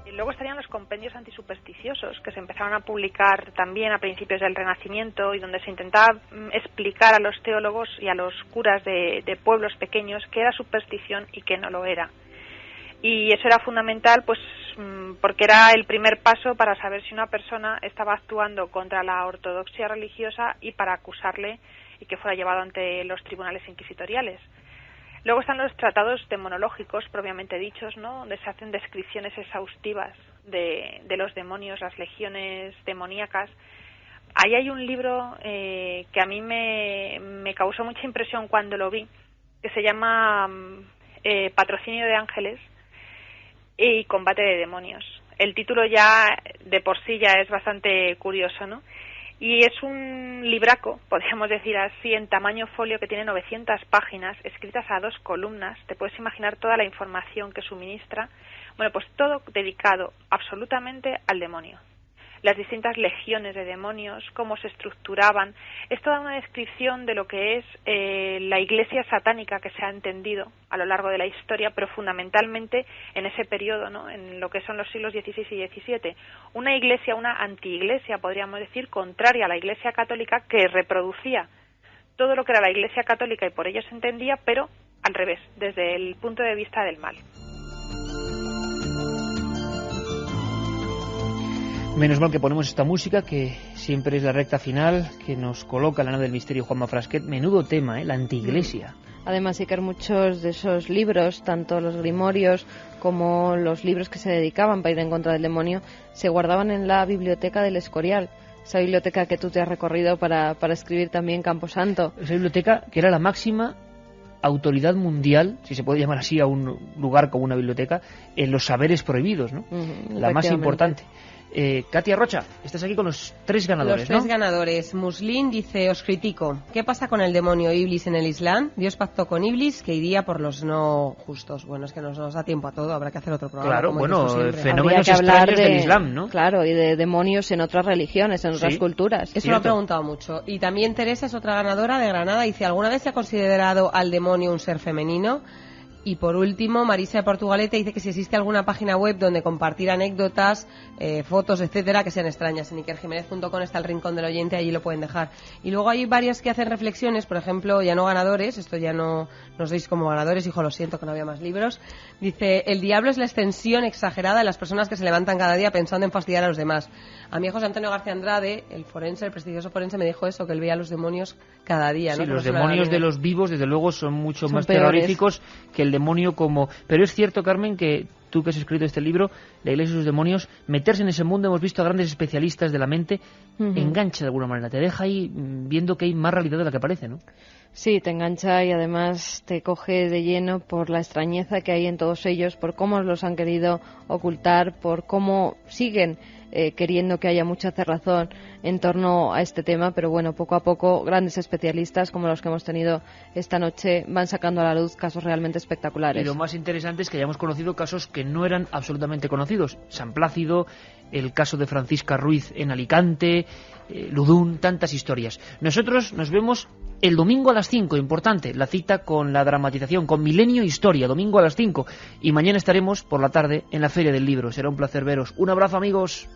Y luego estarían los compendios antisupersticiosos, que se empezaron a publicar también a principios del Renacimiento y donde se intentaba explicar a los teólogos y a los curas de pueblos pequeños qué era superstición y qué no lo era. Y eso era fundamental, pues porque era el primer paso para saber si una persona estaba actuando contra la ortodoxia religiosa y para acusarle y que fuera llevado ante los tribunales inquisitoriales. Luego están los tratados demonológicos propiamente dichos, ¿no?, donde se hacen descripciones exhaustivas de los demonios, las legiones demoníacas. Ahí hay un libro que a mí me causó mucha impresión cuando lo vi, que se llama Patrocinio de Ángeles y Combate de Demonios. El título ya de por sí ya es bastante curioso, ¿no? Y es un libraco, podríamos decir así, en tamaño folio, que tiene 900 páginas, escritas a 2 columnas. Te puedes imaginar toda la información que suministra. Bueno, pues todo dedicado absolutamente al demonio. Las distintas legiones de demonios, cómo se estructuraban. Es toda una descripción de lo que es la iglesia satánica que se ha entendido a lo largo de la historia, pero fundamentalmente en ese periodo, ¿no?, en lo que son los siglos XVI y XVII. Una iglesia, una antiiglesia, podríamos decir, contraria a la iglesia católica, que reproducía todo lo que era la iglesia católica y por ello se entendía, pero al revés, desde el punto de vista del mal. Menos mal que ponemos esta música, que siempre es la recta final, que nos coloca la nave del misterio Juanma Frasquet. Menudo tema, la antiiglesia. Además, sí que muchos de esos libros, tanto los grimorios como los libros que se dedicaban para ir en contra del demonio, se guardaban en la biblioteca del Escorial. Esa biblioteca que tú te has recorrido para escribir también Camposanto. Esa biblioteca que era la máxima autoridad mundial, si se puede llamar así a un lugar como una biblioteca, en los saberes prohibidos, ¿no? La más importante. Katia Rocha, estás aquí con los 3 ganadores, Los 3 ganadores. Muslin dice, os critico. ¿Qué pasa con el demonio Iblis en el Islam? Dios pactó con Iblis que iría por los no justos. Bueno, es que no nos da tiempo a todo, habrá que hacer otro programa. Claro, como bueno, fenómenos extraños del Islam, ¿no? Claro, y de demonios en otras religiones, en otras culturas. Eso lo ha preguntado mucho. Y también Teresa es otra ganadora de Granada. Dice, ¿alguna vez se ha considerado al demonio un ser femenino? Y por último, Marisa de Portugalete dice que si existe alguna página web donde compartir anécdotas, fotos, etcétera, que sean extrañas. En ikerjimenez.com está el rincón del oyente, allí lo pueden dejar. Y luego hay varias que hacen reflexiones, por ejemplo, ya no ganadores, esto ya no nos deis como ganadores, hijo, lo siento que no había más libros. Dice, el diablo es la extensión exagerada de las personas que se levantan cada día pensando en fastidiar a los demás. A mi José Antonio García Andrade, el forense, el prestigioso forense, me dijo eso, que él veía a los demonios cada día, ¿no? Sí, los demonios de los vivos, desde luego, son mucho más peores, terroríficos que el demonio como... Pero es cierto, Carmen, que tú que has escrito este libro, La Iglesia y sus demonios, meterse en ese mundo, hemos visto a grandes especialistas de la mente, engancha de alguna manera, te deja ahí viendo que hay más realidad de la que parece, ¿no? Sí, te engancha y además te coge de lleno por la extrañeza que hay en todos ellos, por cómo los han querido ocultar, por cómo siguen queriendo que haya mucha cerrazón en torno a este tema, pero bueno, poco a poco grandes especialistas como los que hemos tenido esta noche van sacando a la luz casos realmente espectaculares. Y lo más interesante es que hayamos conocido casos que no eran absolutamente conocidos. San Plácido, el caso de Francisca Ruiz en Alicante, Ludún, tantas historias. Nosotros nos vemos el domingo a las 5, importante, la cita con la dramatización, con Milenio Historia, domingo a las 5. Y mañana estaremos por la tarde en la Feria del Libro. Será un placer veros. Un abrazo, amigos.